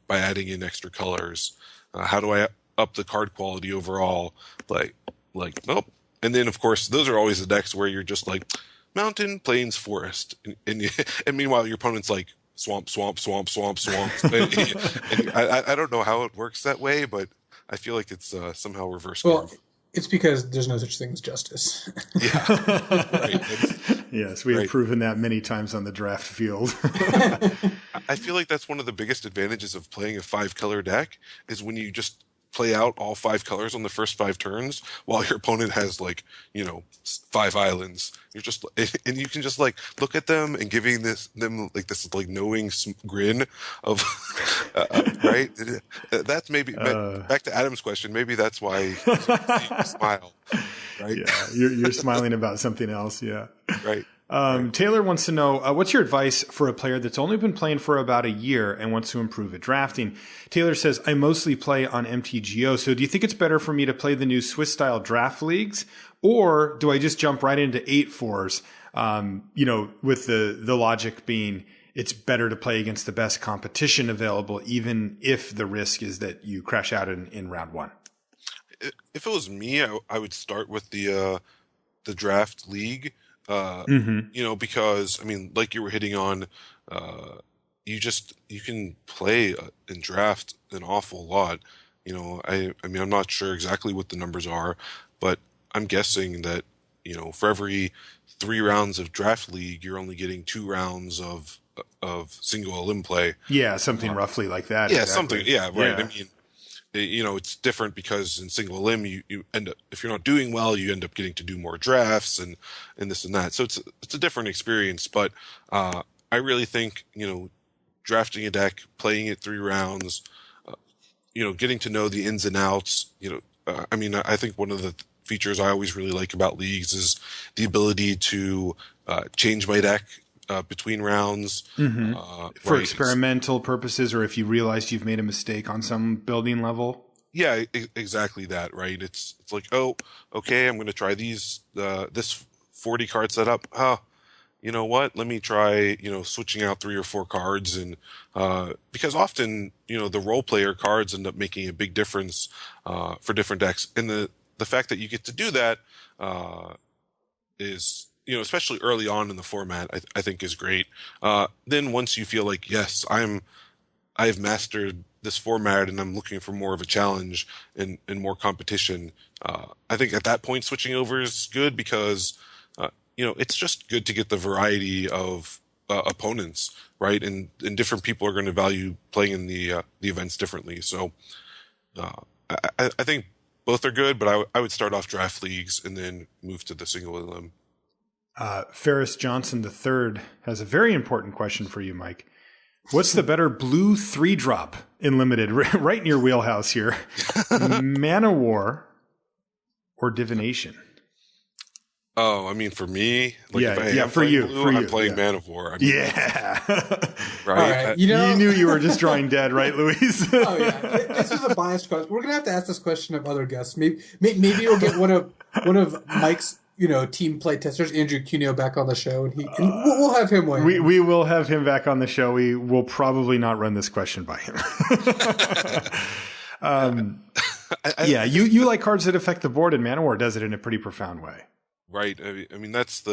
by adding in extra colors? How do I up the card quality overall? Like, nope. And then, of course, those are always the decks where you're just like mountain, plains, forest. And meanwhile, your opponent's like swamp, swamp, swamp, swamp, swamp. and I don't know how it works that way, but I feel like it's somehow reverse.
Well, it's because there's no such thing as justice.
Yeah. Right.
Yes, we have proven that many times on the draft field.
I feel like that's one of the biggest advantages of playing a 5-color deck is when you just play out all 5 colors on the first 5 turns while your opponent has 5 islands. You're just, and you can just look at them and giving this knowing grin of, right? That's maybe back to Adam's question. Maybe that's why you smile, right?
Yeah, you're smiling about something else. Yeah.
Right.
Taylor wants to know, what's your advice for a player that's only been playing for about a year and wants to improve at drafting? Taylor says, I mostly play on MTGO. So do you think it's better for me to play the new Swiss style draft leagues, or do I just jump right into 8-4s? With the logic being it's better to play against the best competition available, even if the risk is that you crash out in round 1.
If it was me, I would start with the draft league. Because I mean, like you were hitting on, you can play and draft an awful lot. I mean, I'm not sure exactly what the numbers are, but I'm guessing that, for every 3 rounds of draft league, you're only getting 2 rounds of single elim play.
Yeah. Something roughly like that.
Yeah.
Exactly.
Something. Yeah. Right.
Yeah.
I mean, it's different because in single elim, you end up, if you're not doing well, you end up getting to do more drafts and this and that. So it's a different experience, but, I really think, drafting a deck, playing it 3 rounds, getting to know the ins and outs, I mean, I think one of the features I always really like about leagues is the ability to, change my deck, between rounds.
For experimental purposes, or if you realized you've made a mistake on some building level.
Yeah, exactly that, right? It's like, oh, okay, I'm going to try this 40 card setup. You know what? Let me try, switching out 3 or 4 cards. And, because often, the role player cards end up making a big difference, for different decks. And the fact that you get to do that, is, especially early on in the format, I think is great. Then once you feel like, yes, I've mastered this format and I'm looking for more of a challenge and more competition, I think at that point switching over is good because, it's just good to get the variety of opponents, right? And different people are going to value playing in the events differently. So I think both are good, but I would start off draft leagues and then move to the single elim.
Ferris Johnson III has a very important question for you, Mike. What's the better blue 3-drop in limited? Right in your wheelhouse here. Mana War or Divination?
Oh, I mean, for me, like
yeah,
if I
yeah,
am
for
playing
you,
blue,
for you,
I'm playing
yeah.
Man of War. I mean,
yeah.
Right?
All right. You know,
You knew you were just drawing dead, right, Luis?
oh yeah, this is a biased question. We're gonna have to ask this question of other guests. Maybe we'll get one of Mike's team play testers, Andrew Cuneo, back on the show, and we'll have him weigh in.
We will have him back on the show. We will probably not run this question by him. You like cards that affect the board, and Mana War does it in a pretty profound way.
Right. I mean that's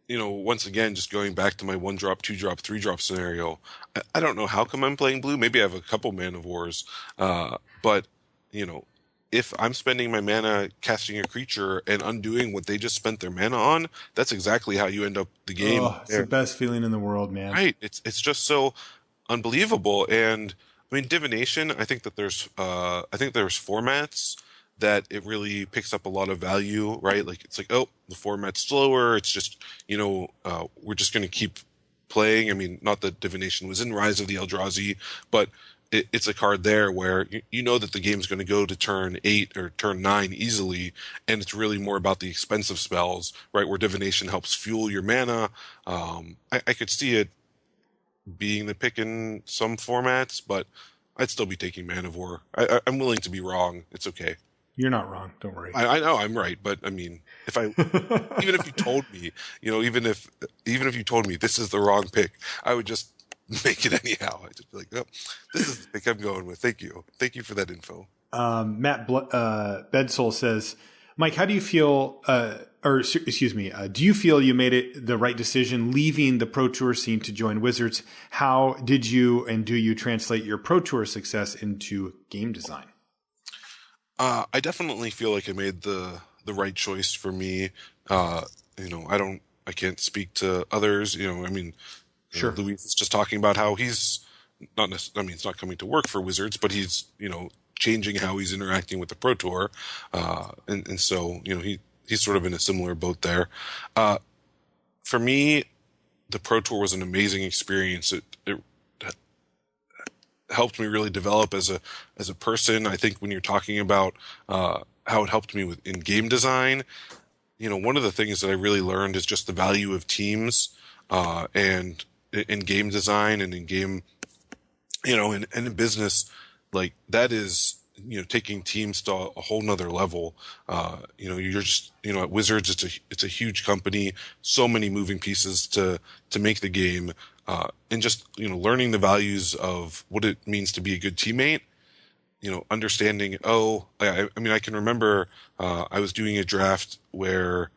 once again, just going back to my 1-drop, 2-drop, 3-drop scenario, I don't know how come I'm playing blue. Maybe I have a couple Man of Wars. But, if I'm spending my mana casting a creature and undoing what they just spent their mana on, that's exactly how you end up the game.
Oh, it's the best feeling in the world, man.
Right. It's just so unbelievable. And I mean, Divination, I think there's formats that it really picks up a lot of value, right? Like it's like, oh, the format's slower. It's just, we're just going to keep playing. I mean, not that Divination was in Rise of the Eldrazi, but it's a card there where you know that the game's going to go to turn 8 or turn 9 easily, and it's really more about the expensive spells, right? Where Divination helps fuel your mana. I could see it being the pick in some formats, but I'd still be taking Man of War. I'm willing to be wrong. It's okay.
You're not wrong. Don't worry.
I know I'm right, but I mean, even if you told me, even if you told me this is the wrong pick, I would just make it anyhow. I'd just be like, oh, this is the pick I'm going with. Thank you for that info. Matt
Bedsoul says, Mike, how do you feel? Do you feel you made it the right decision leaving the Pro Tour scene to join Wizards? How did you and do you translate your Pro Tour success into game design?
I definitely feel like I made the right choice for me. I can't speak to others. I mean,
sure.
Luis is just talking about how he's he's not coming to work for Wizards, but he's, changing how he's interacting with the Pro Tour. And so, he's sort of in a similar boat there. For me, the Pro Tour was an amazing experience. It helped me really develop as a person. I think when you're talking about how it helped me in game design, one of the things that I really learned is just the value of teams and in game design and in game, and in business, like that is taking teams to a whole nother level. You're just at Wizards, it's a huge company, so many moving pieces to make the game. And just, learning the values of what it means to be a good teammate, understanding, I can remember, I was doing a draft where,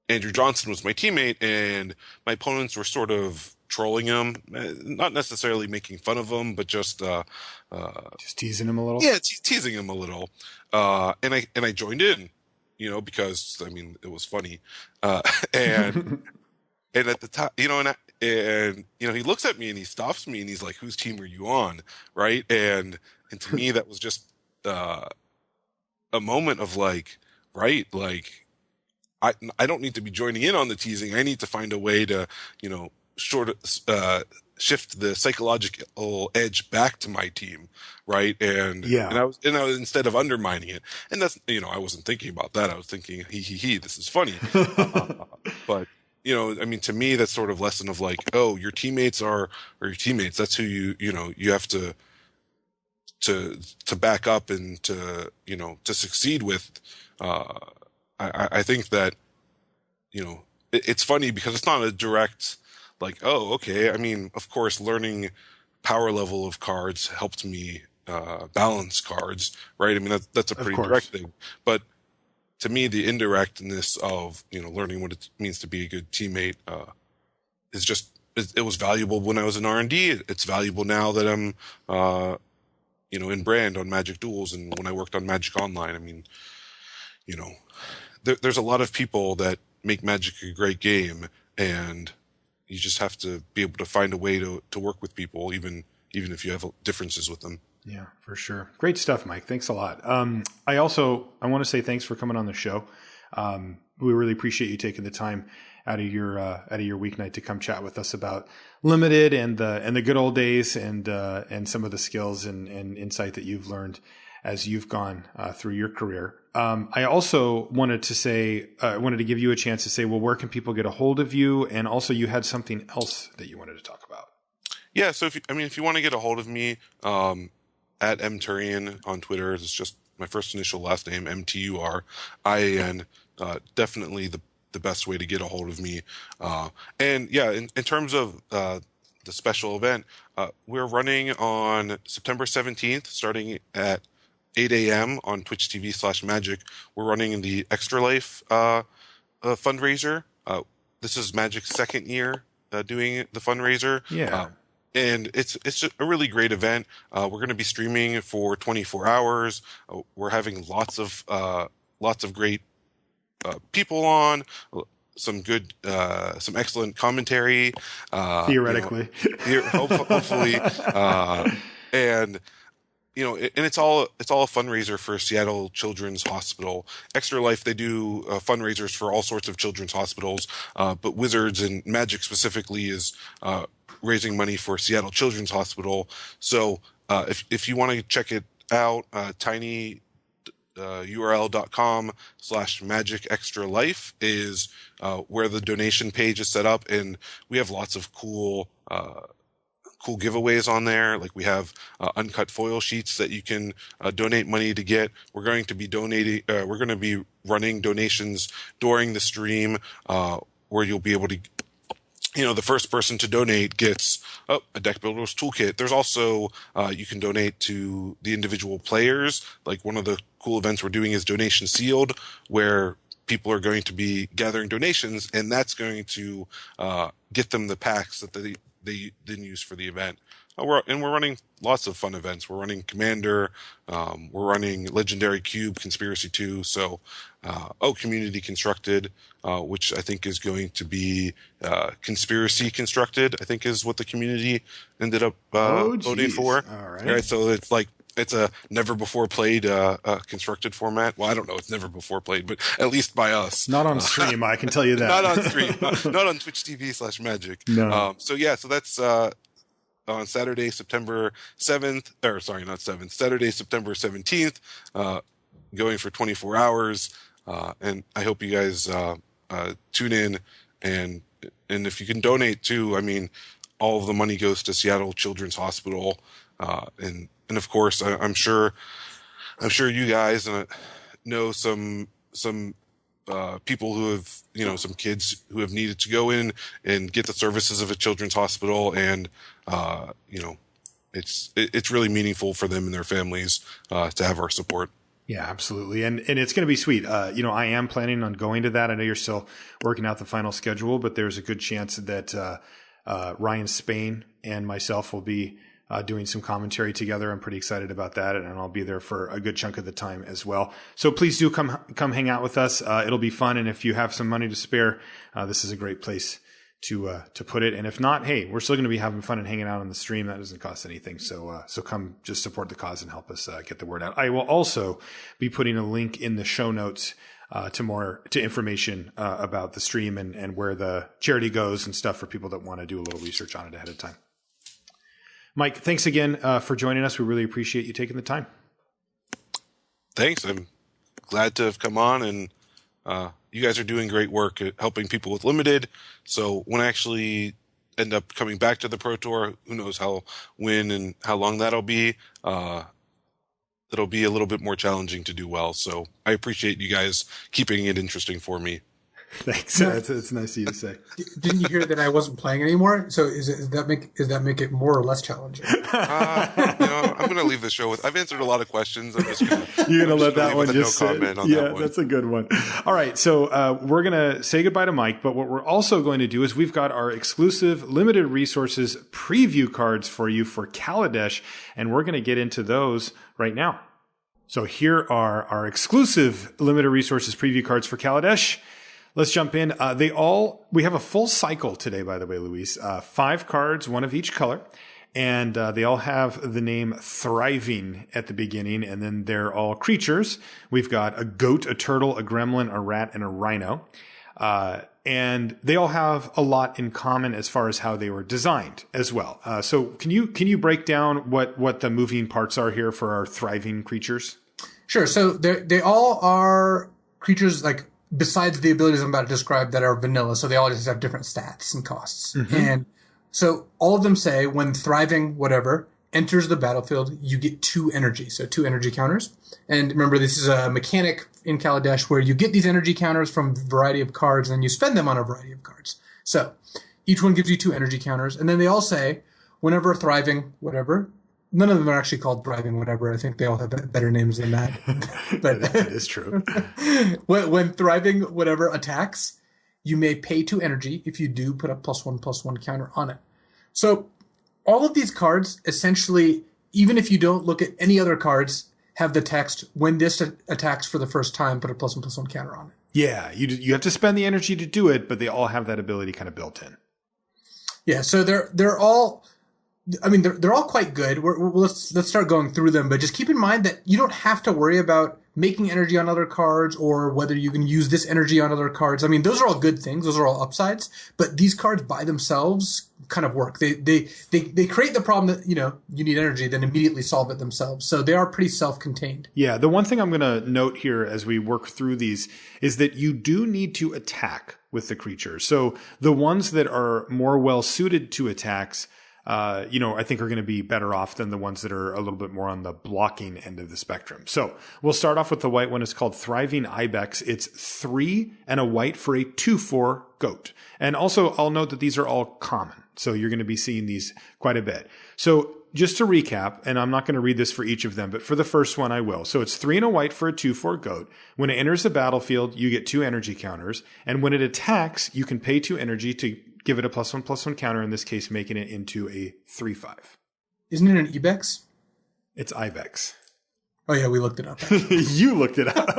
Andrew Johnson was my teammate and my opponents were sort of trolling him, not necessarily making fun of him, but just
teasing him a little.
Yeah, teasing him a little. And I joined in, because it was funny. And at the time, and he looks at me and he stops me and he's like, whose team are you on? Right. And to me, that was just a moment of like, right, like I don't need to be joining in on the teasing. I need to find a way to, shift the psychological edge back to my team. Right. And I was instead of undermining it. And that's, I wasn't thinking about that. I was thinking, this is funny. But to me, that's sort of lesson of like, oh, your teammates are your teammates. That's who you have to back up and to succeed with. I think that, it's funny because it's not a direct like, oh, okay. I mean, of course, learning power level of cards helped me balance cards, right? I mean, that's a pretty direct thing. But to me, the indirectness of, learning what it means to be a good teammate is just, it was valuable when I was in R&D. It's valuable now that I'm, in brand on Magic Duels and when I worked on Magic Online. I mean, there's a lot of people that make Magic a great game and you just have to be able to find a way to work with people, even if you have differences with them.
Yeah, for sure. Great stuff, Mike. Thanks a lot. I want to say thanks for coming on the show. We really appreciate you taking the time out of your weeknight to come chat with us about Limited and the good old days and some of the skills and insight that you've learned as you've gone through your career. I also wanted to give you a chance to say, well, where can people get a hold of you? And also, you had something else that you wanted to talk about.
Yeah. So if you want to get a hold of me, at Turian on Twitter, it's just my first initial last name, Mturian. Definitely the best way to get a hold of me. And yeah, in terms of the special event, we're running on September 17th, starting at 8 a.m. on Twitch TV/Magic. We're running the Extra Life fundraiser. This is Magic's second year doing the fundraiser.
Yeah.
And it's a really great event. We're going to be streaming for 24 hours. We're having lots of great people on, some excellent commentary.
Theoretically,
hopefully, and it's all a fundraiser for Seattle Children's Hospital. Extra Life, they do fundraisers for all sorts of children's hospitals, but Wizards and Magic specifically is raising money for Seattle Children's Hospital. So if you want to check it out, tinyurl.com/magicextralife is where the donation page is set up, and we have lots of cool giveaways on there. Like we have uncut foil sheets that you can donate money to get. We're going to be running donations during the stream, where you'll be able to, the first person to donate gets a Deck Builder's Toolkit. There's also, you can donate to the individual players. Like one of the cool events we're doing is Donation Sealed, where people are going to be gathering donations, and that's going to get them the packs that they didn't use for the event. We're running lots of fun events. We're running Commander. We're running Legendary Cube, Conspiracy 2. So, Community Constructed, which I think is going to be Conspiracy Constructed, I think is what the community ended up voting for.
All right.
So it's a never before played constructed format. Well, I don't know. It's never before played, but at least by us.
Not on stream, I can tell you that.
Not on stream. Not on Twitch TV/Magic.
No.
So that's on Saturday, September 7th, Saturday, September 17th, going for 24 hours. And I hope you guys tune in, and if you can donate too, all of the money goes to Seattle Children's Hospital. And of course, I'm sure you guys know some people who have, some kids who have needed to go in and get the services of a children's hospital, and it's really meaningful for them and their families to have our support.
Yeah, absolutely. And it's going to be sweet. I am planning on going to that. I know you're still working out the final schedule, but there's a good chance that Ryan Spain and myself will be doing some commentary together. I'm pretty excited about that, and I'll be there for a good chunk of the time as well. So please do come hang out with us. It'll be fun, and if you have some money to spare, this is a great place to put it. And if not, hey, we're still going to be having fun and hanging out on the stream. That doesn't cost anything. So come just support the cause and help us get the word out. I will also be putting a link in the show notes to information about the stream and where the charity goes and stuff for people that want to do a little research on it ahead of time. Mike, thanks again for joining us. We really appreciate you taking the time.
Thanks. I'm glad to have come on, and you guys are doing great work at helping people with Limited. So when I actually end up coming back to the Pro Tour, who knows when and how long that'll be, it'll be a little bit more challenging to do well. So I appreciate you guys keeping it interesting for me.
Thanks. It's nice of you to say.
Didn't you hear that I wasn't playing anymore? So does that make it more or less challenging?
I'm going to leave the show with. I've answered a lot of questions. I'm just
you're going to let that one just
no
sit.
Comment on
yeah,
that one.
That's a good one. All right, so we're going to say goodbye to Mike, but what we're also going to do is we've got our exclusive limited resources preview cards for you for Kaladesh, and we're going to get into those right now. So here are our exclusive limited resources preview cards for Kaladesh. Let's jump in. We have a full cycle today, by the way, Luis. 5 cards, one of each color. And they all have the name Thriving at the beginning. And then they're all creatures. We've got a goat, a turtle, a gremlin, a rat, and a rhino. And they all have a lot in common as far as how they were designed as well. So can you break down what the moving parts are here for our Thriving creatures?
Sure. So they all are creatures, like, besides the abilities I'm about to describe, that are vanilla. So they all just have different stats and costs. Mm-hmm. And so all of them say when Thriving whatever enters the battlefield, you get 2 energy. So 2 energy counters. And remember, this is a mechanic in Kaladesh where you get these energy counters from a variety of cards and you spend them on a variety of cards. So each one gives you 2 energy counters. And then they all say whenever Thriving whatever. None of them are actually called Thriving whatever. I think they all have better names than that. But
that is true.
when Thriving whatever attacks, you may pay 2 energy. If you do, put a +1/+1 counter on it. So all of these cards, essentially, even if you don't look at any other cards, have the text, when this attacks for the first time, put a +1/+1 counter on it.
Yeah, you have to spend the energy to do it, but they all have that ability kind of built in.
Yeah, so they're all... I mean, they're all quite good. Let's start going through them, but just keep in mind that you don't have to worry about making energy on other cards or whether you can use this energy on other cards. I mean, those are all good things. Those are all upsides, but these cards by themselves kind of work. They create the problem that, you need energy, then immediately solve it themselves. So they are pretty self-contained.
Yeah. The one thing I'm going to note here as we work through these is that you do need to attack with the creature. So the ones that are more well suited to attacks, I think are going to be better off than the ones that are a little bit more on the blocking end of the spectrum. So we'll start off with the white one. It's called Thriving Ibex. It's 3 and a white for a 2/4 goat. And also I'll note that these are all common. So you're going to be seeing these quite a bit. So just to recap, and I'm not going to read this for each of them, but for the first one I will. So it's 3 and a white for a 2/4 goat. When it enters the battlefield, you get 2 energy counters. And when it attacks, you can pay 2 energy to give it a +1/+1 counter, in this case, making it into a 3/5.
Isn't it an Ibex?
It's Ibex.
Oh, yeah, we looked it up.
You looked it up.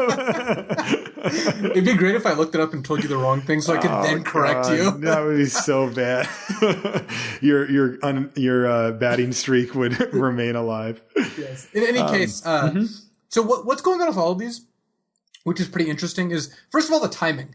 It'd be great if I looked it up and told you the wrong thing so I could then correct you.
That would be so bad. Your batting streak would remain alive.
Yes. In any case, so what's going on with all of these, which is pretty interesting, is, first of all, the timing.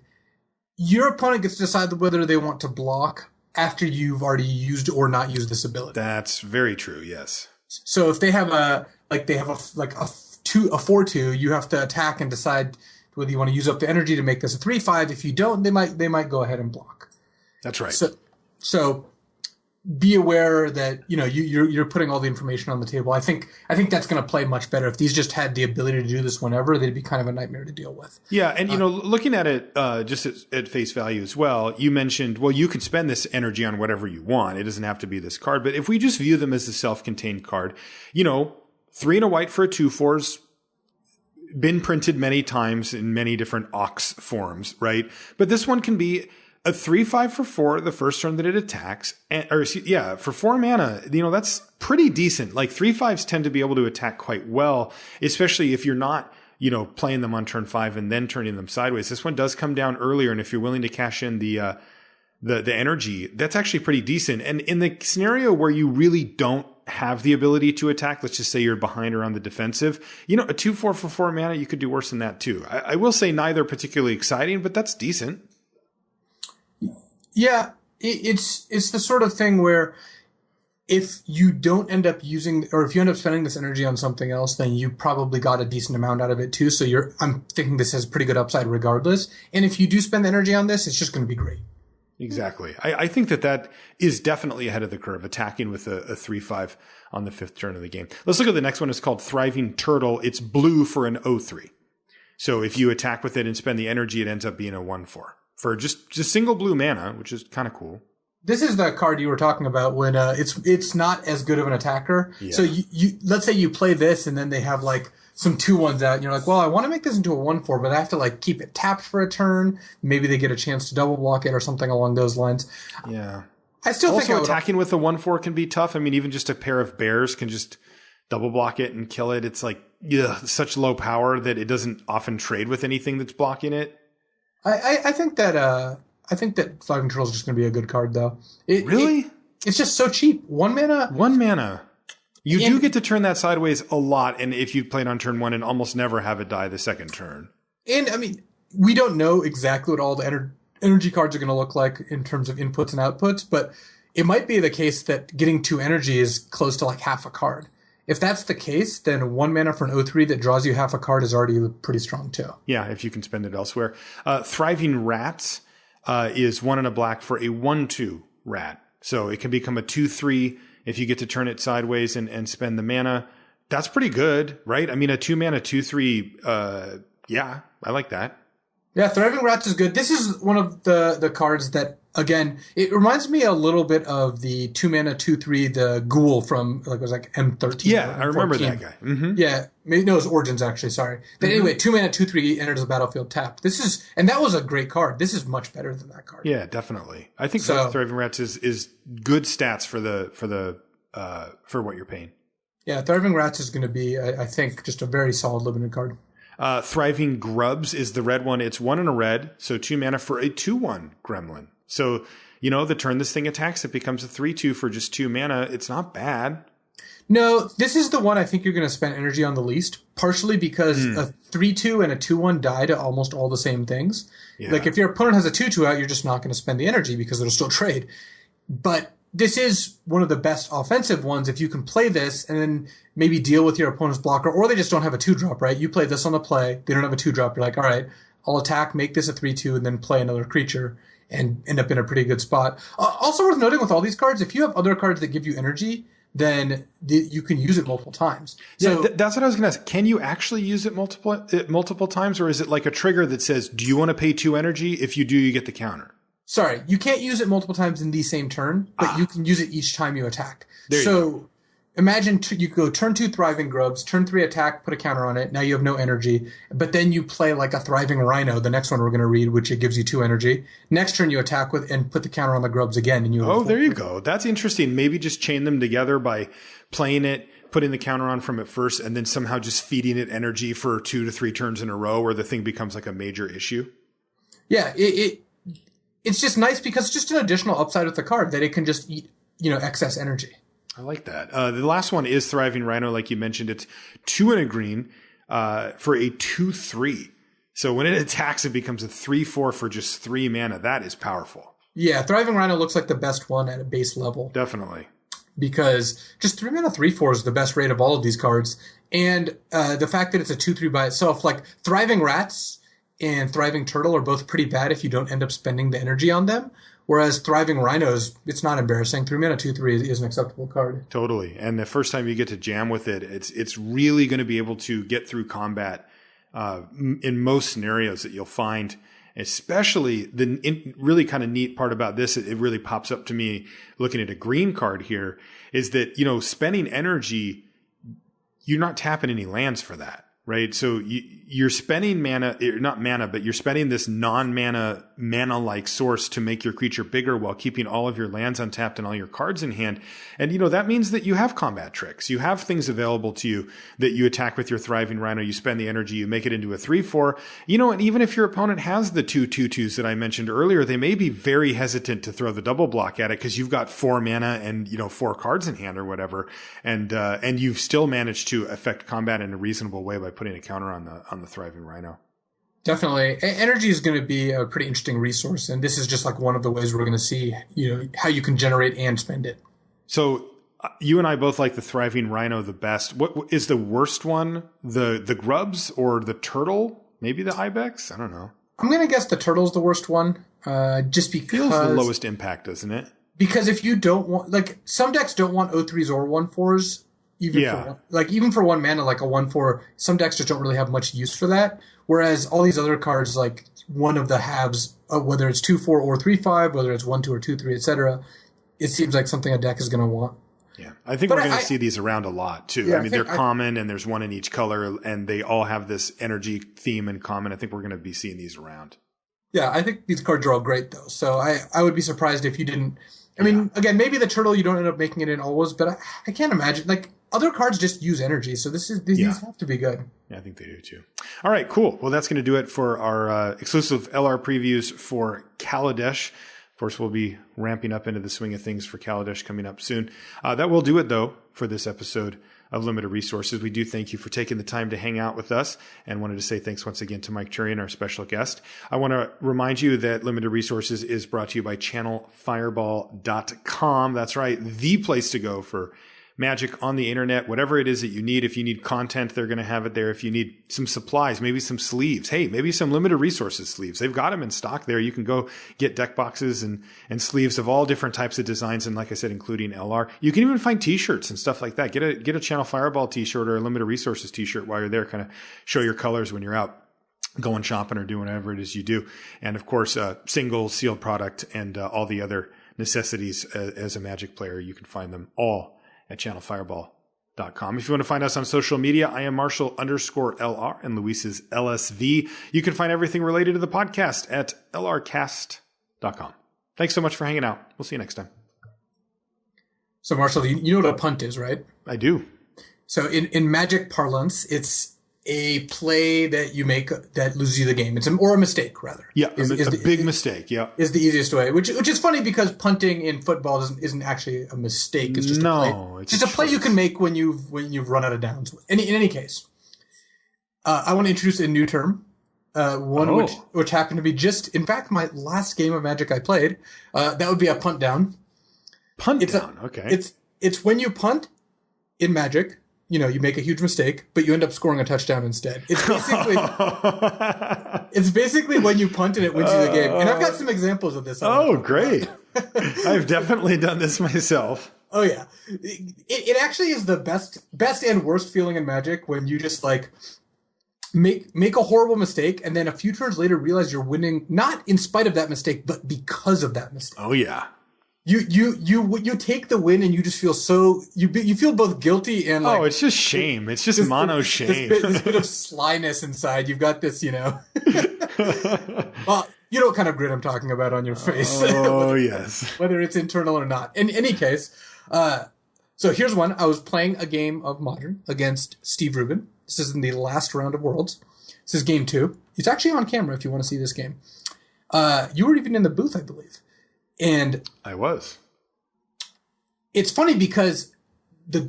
Your opponent gets to decide whether they want to block after you've already used or not used this ability.
That's very true. Yes.
So if they have a 4/2, you have to attack and decide whether you want to use up the energy to make this a 3/5. If you don't, they might go ahead and block.
That's right.
So be aware that you're putting all the information on the table. I think that's going to play much better. If these just had the ability to do this whenever, they'd be kind of a nightmare to deal with.
Yeah, and looking at it just at face value as well, you mentioned, well, you could spend this energy on whatever you want. It doesn't have to be this card. But if we just view them as a self-contained card, 3 and a white for a 2/4's been printed many times in many different Ox forms, right? But this one can be a 3/5 for 4 the first turn that it attacks, for 4 mana. That's pretty decent. Like 3/5s tend to be able to attack quite well, especially if you're not, playing them on turn 5 and then turning them sideways. This one does come down earlier, and if you're willing to cash in the energy, that's actually pretty decent. And in the scenario where you really don't have the ability to attack, let's just say you're behind or on the defensive, a 2/4 for 4 mana, you could do worse than that too. I will say neither particularly exciting, but that's decent.
Yeah, it's the sort of thing where if you don't end up using, or if you end up spending this energy on something else, then you probably got a decent amount out of it too. So I'm thinking this has pretty good upside regardless. And if you do spend energy on this, it's just going to be great.
Exactly. I think that is definitely ahead of the curve, attacking with a 3/5 on the 5th turn of the game. Let's look at the next one. It's called Thriving Turtle. It's blue for an 0/3. So if you attack with it and spend the energy, it ends up being a 1/4 for just single blue mana, which is kind of cool.
This is the card you were talking about when it's not as good of an attacker. Yeah. So you let's say you play this and then they have like some 2/1s out and you're like, well, I want to make this into a 1/4, but I have to keep it tapped for a turn. Maybe they get a chance to double block it or something along those lines.
Yeah.
I still think
attacking with a 1/4 can be tough. I mean, even just a pair of bears can just double block it and kill it. It's such low power that it doesn't often trade with anything that's blocking it.
I think that Thriving Turtle is just going to be a good card, though.
Really?
It's just so cheap. 1 mana.
1 mana. You do get to turn that sideways a lot, and if you play it on turn 1 and almost never have it die the second turn.
And, I mean, we don't know exactly what all the energy cards are going to look like in terms of inputs and outputs, but it might be the case that getting 2 energy is close to like half a card. If that's the case, then 1 mana for an 0/3 that draws you half a card is already pretty strong, too.
Yeah, if you can spend it elsewhere. Thriving Rats is 1 and a black for a 1/2 rat. So it can become a 2/3 if you get to turn it sideways and spend the mana. That's pretty good, right? I mean, a 2 mana 2/3, yeah, I like that.
Yeah, Thriving Rats is good. This is one of the cards that, again, it reminds me a little bit of the 2 mana 2/3, the Ghoul from, like, it was like M13.
Yeah, I remember that guy. Mm-hmm.
Yeah, maybe, no, it was Origins, actually, sorry. But anyway, 2 mana 2/3 enters the battlefield tapped. And that was a great card. This is much better than that card.
Yeah, definitely. I think Thriving Rats is good stats for what you're paying.
Yeah, Thriving Rats is going to be, I think, just a very solid limited card.
Thriving Grubs is the red one. It's 1 and a red, so 2 mana for a 2/1 gremlin. So, the turn this thing attacks, it becomes a 3/2 for just 2 mana. It's not bad.
No, this is the one I think you're going to spend energy on the least, partially because a 3/2 and a 2/1 die to almost all the same things. Yeah. Like, if your opponent has a 2/2 out, you're just not going to spend the energy because it'll still trade. But this is one of the best offensive ones if you can play this and then maybe deal with your opponent's blocker, or they just don't have a 2-drop, right? You play this on the play, they don't have a 2-drop, you're like, all right, I'll attack, make this a 3/2, and then play another creature and end up in a pretty good spot. Also worth noting with all these cards, if you have other cards that give you energy, then you can use it multiple times. So
that's what I was going to ask. Can you actually use it multiple times, or is it like a trigger that says, do you want to pay 2 energy? If you do, you get the counter.
Sorry, you can't use it multiple times in the same turn, but you can use it each time you attack. So imagine you go turn 2 Thriving Grubs, turn 3 attack, put a counter on it. Now you have no energy, but then you play like a Thriving Rhino, the next one we're going to read, which it gives you 2 energy. Next turn you attack with and put the counter on the Grubs again, and you.
Oh, there you go. That's interesting. Maybe just chain them together by playing it, putting the counter on from it first, and then somehow just feeding it energy for 2 to 3 turns in a row, where the thing becomes like a major issue.
Yeah, it's just nice because it's just an additional upside with the card that it can just eat, excess energy.
I like that. The last one is Thriving Rhino, like you mentioned. It's 2 and a green for a 2/3. So when it attacks, it becomes a 3/4 for just 3 mana. That is powerful.
Yeah, Thriving Rhino looks like the best one at a base level.
Definitely.
Because just 3 mana 3/4 is the best rate of all of these cards. And the fact that it's a 2/3 by itself, like Thriving Rats and Thriving Turtle are both pretty bad if you don't end up spending the energy on them. Whereas Thriving Rhinos, it's not embarrassing. 3 mana 2/3 is an acceptable card.
Totally. And the first time you get to jam with it, it's really going to be able to get through combat in most scenarios that you'll find. Especially the really kind of neat part about this, it really pops up to me looking at a green card here, is that, spending energy, you're not tapping any lands for that. Right. So you're spending not mana, but you're spending this mana-like source to make your creature bigger while keeping all of your lands untapped and all your cards in hand. And, that means that you have combat tricks. You have things available to you that you attack with your Thriving Rhino. You spend the energy, you make it into a 3/4. And even if your opponent has the 2/2/2s that I mentioned earlier, they may be very hesitant to throw the double block at it because you've got 4 mana and, 4 cards in hand or whatever. And you've still managed to affect combat in a reasonable way by putting a counter on the Thriving Rhino.
Definitely. Energy is going to be a pretty interesting resource, and this is just like one of the ways we're going to see, how you can generate and spend it.
So you and I both like the Thriving Rhino the best. What is the worst one? The Grubs or the Turtle? Maybe the Ibex? I don't know.
I'm going to guess the Turtle's the worst one, just because...
Feels the lowest impact, doesn't it?
Because if you don't want... some decks don't want 0/3s or 1/4s. Even for 1 mana, like a 1/4, some decks just don't really have much use for that. Whereas all these other cards, like one of the halves, whether it's 2/4 or 3/5, whether it's 1/2 or 2/3, etc., it seems like something a deck is going to want.
Yeah, I think we're going to see these around a lot too. Yeah, I mean, they're common, and there's one in each color, and they all have this energy theme in common. I think we're going to be seeing these around.
Yeah, I think these cards are all great though. So I would be surprised if you didn't. I mean, again, maybe the Turtle you don't end up making it in always, but I can't imagine other cards just use energy, so these have to be good.
Yeah, I think they do too. All right, cool. Well, that's going to do it for our exclusive LR previews for Kaladesh. Of course, we'll be ramping up into the swing of things for Kaladesh coming up soon. That will do it, though, for this episode of Limited Resources. We do thank you for taking the time to hang out with us, and wanted to say thanks once again to Mike Turian, our special guest. I want to remind you that Limited Resources is brought to you by channelfireball.com. That's right, the place to go for Magic on the internet, whatever it is that you need. If you need content, they're going to have it there. If you need some supplies, maybe some sleeves, hey, maybe some Limited Resources sleeves. They've got them in stock there. You can go get deck boxes and sleeves of all different types of designs. And like I said, including LR, you can even find t-shirts and stuff like that. Get a Channel Fireball t-shirt or a Limited Resources t-shirt while you're there. Kind of show your colors when you're out going shopping or doing whatever it is you do. And of course, single sealed product and all the other necessities as a Magic player. You can find them all at channelfireball.com. If you want to find us on social media, I am Marshall_LR and Luis is LSV. You can find everything related to the podcast at lrcast.com. Thanks so much for hanging out. We'll see you next time.
So, Marshall, you know what a punt is, right?
I do.
So in Magic parlance, it's a play that you make that loses you the game. Or a mistake, rather.
Yeah, it's a big mistake. Yeah,
is the easiest way. Which is funny because punting in football isn't actually a mistake. It's just a play.
It's
just a play you can make when you've run out of downs. In any case, I want to introduce a new term. Which happened to be in fact, my last game of Magic I played. That would be a punt down.
Okay.
It's when you punt in Magic. You make a huge mistake, but you end up scoring a touchdown instead. It's basically when you punt and it wins you the game. And I've got some examples of this.
Oh, great. I've definitely done this myself.
Oh, yeah. It actually is the best and worst feeling in Magic when you just make a horrible mistake and then a few turns later realize you're winning, not in spite of that mistake, but because of that mistake.
Oh, yeah.
You take the win and you just feel you feel both guilty and
it's just shame. It's just mono shame.
This bit of slyness inside. You've got this, Well, you know what kind of grit I'm talking about on your face.
Oh, yes.
Whether it's internal or not. In any case, so here's one. I was playing a game of Modern against Steve Rubin. This is in the last round of Worlds. This is game 2. It's actually on camera if you want to see this game. You were even in the booth, I believe. And
I was.
It's funny because the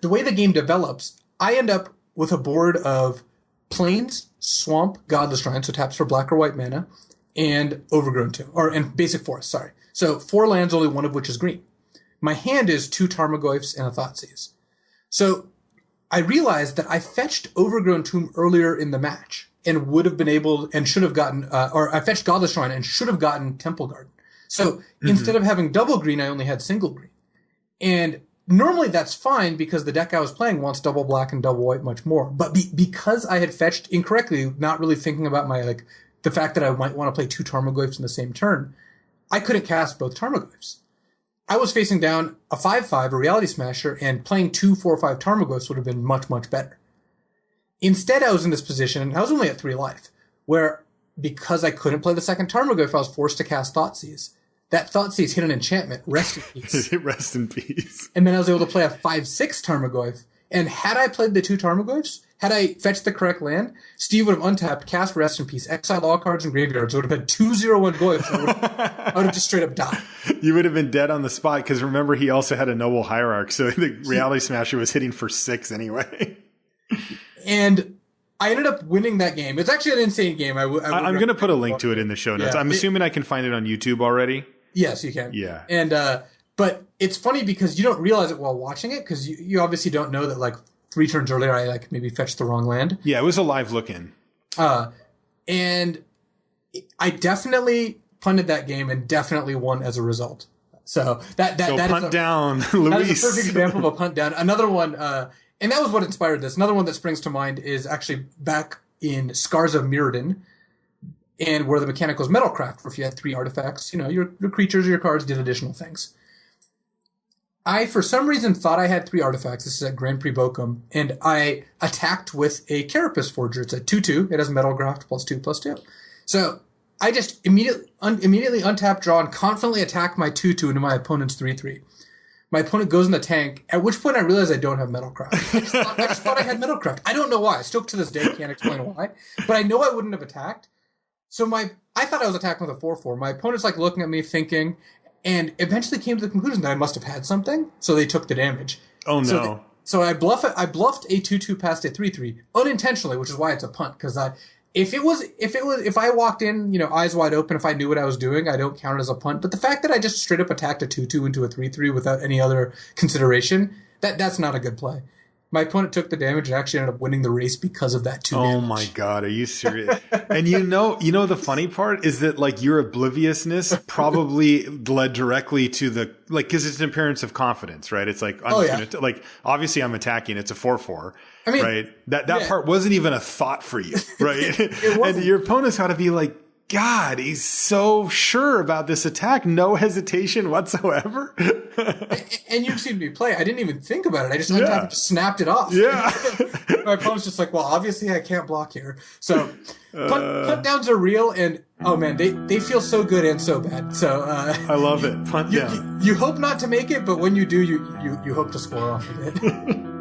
way the game develops, I end up with a board of Plains, Swamp, Godless Shrine, so taps for black or white mana, and Overgrown Tomb, and Basic Forest, sorry. So 4 lands, only one of which is green. My hand is 2 Tarmogoyfs and a Thoughtseize. So I realized that I fetched Overgrown Tomb earlier in the match and would have been able and should have gotten, or I fetched Godless Shrine and should have gotten Temple Garden. So instead of having double green, I only had single green. And normally that's fine because the deck I was playing wants double black and double white much more. But because I had fetched incorrectly, not really thinking about the fact that I might want to play 2 Tarmogoyfs in the same turn, I couldn't cast both Tarmogoyfs. I was facing down a 5/5, a Reality Smasher, and playing 2 4/5 Tarmogoyfs would have been much, much better. Instead, I was in this position, and I was only at 3 life, where because I couldn't play the second Tarmogoyf, I was forced to cast Thoughtseize. That Thoughtseize hit an enchantment. Rest in peace.
Rest in peace.
And then I was able to play a 5/6 Tarmogoyf. And had I played the 2 Tarmogoyfs, had I fetched the correct land, Steve would have untapped, cast Rest in Peace, exiled all cards in graveyards. It would have had 2/0/1 Goyfs. I would have just straight up died.
You would have been dead on the spot because remember he also had a Noble Hierarch, so the Reality Smasher was hitting for 6 anyway.
And I ended up winning that game. It's actually an insane game. I'm
going to put a link to it in the show notes. Yeah, I'm assuming I can find it on YouTube already.
Yes, you can.
Yeah.
And but it's funny because you don't realize it while watching it because you obviously don't know that 3 turns earlier I maybe fetched the wrong land.
Yeah, it was a live look-in.
And I definitely punted that game and definitely won as a result. So that
punt down, Luis.
That is a perfect example of a punt down. Another one, and that was what inspired this. Another one that springs to mind is actually back in Scars of Mirrodin, and where the mechanic was Metalcraft, where if you had 3 artifacts, your creatures or your cards did additional things. I, for some reason, thought I had 3 artifacts. This is at Grand Prix Bochum, and I attacked with a Carapace Forger. It's a 2/2. It has Metalcraft +2/2. So I just immediately untap, draw, and confidently attack my 2/2 into my opponent's 3/3. My opponent goes in the tank, at which point I realize I don't have Metalcraft. I just thought I had Metalcraft. I don't know why. I still to this day can't explain why. But I know I wouldn't have attacked. So I thought I was attacking with a 4/4. My opponent's like looking at me thinking, and eventually came to the conclusion that I must have had something. So they took the damage.
Oh no.
So I bluffed a 2/2 past a 3/3 unintentionally, which is why it's a punt. Because if I walked in, eyes wide open, if I knew what I was doing, I don't count it as a punt. But the fact that I just straight up attacked a 2/2 into a 3/3 without any other consideration, that's not a good play. My opponent took the damage and actually ended up winning the race because of that 2 damage.
Oh my God, are you serious? And the funny part is that like your obliviousness probably led directly to the, like, cause it's an appearance of confidence, right? It's like, like obviously I'm attacking, it's a 4/4. I mean, right? That part wasn't even a thought for you, right? And your opponent's got to be like, God, he's so sure about this attack. No hesitation whatsoever.
And you've seen me play. I didn't even think about it. I just snapped it off.
Yeah.
My opponent's just like, well, obviously I can't block here. So punt downs are real, and oh man, they feel so good and so bad. So
I love it. Punt down.
You hope not to make it, but when you do, you hope to score off of it.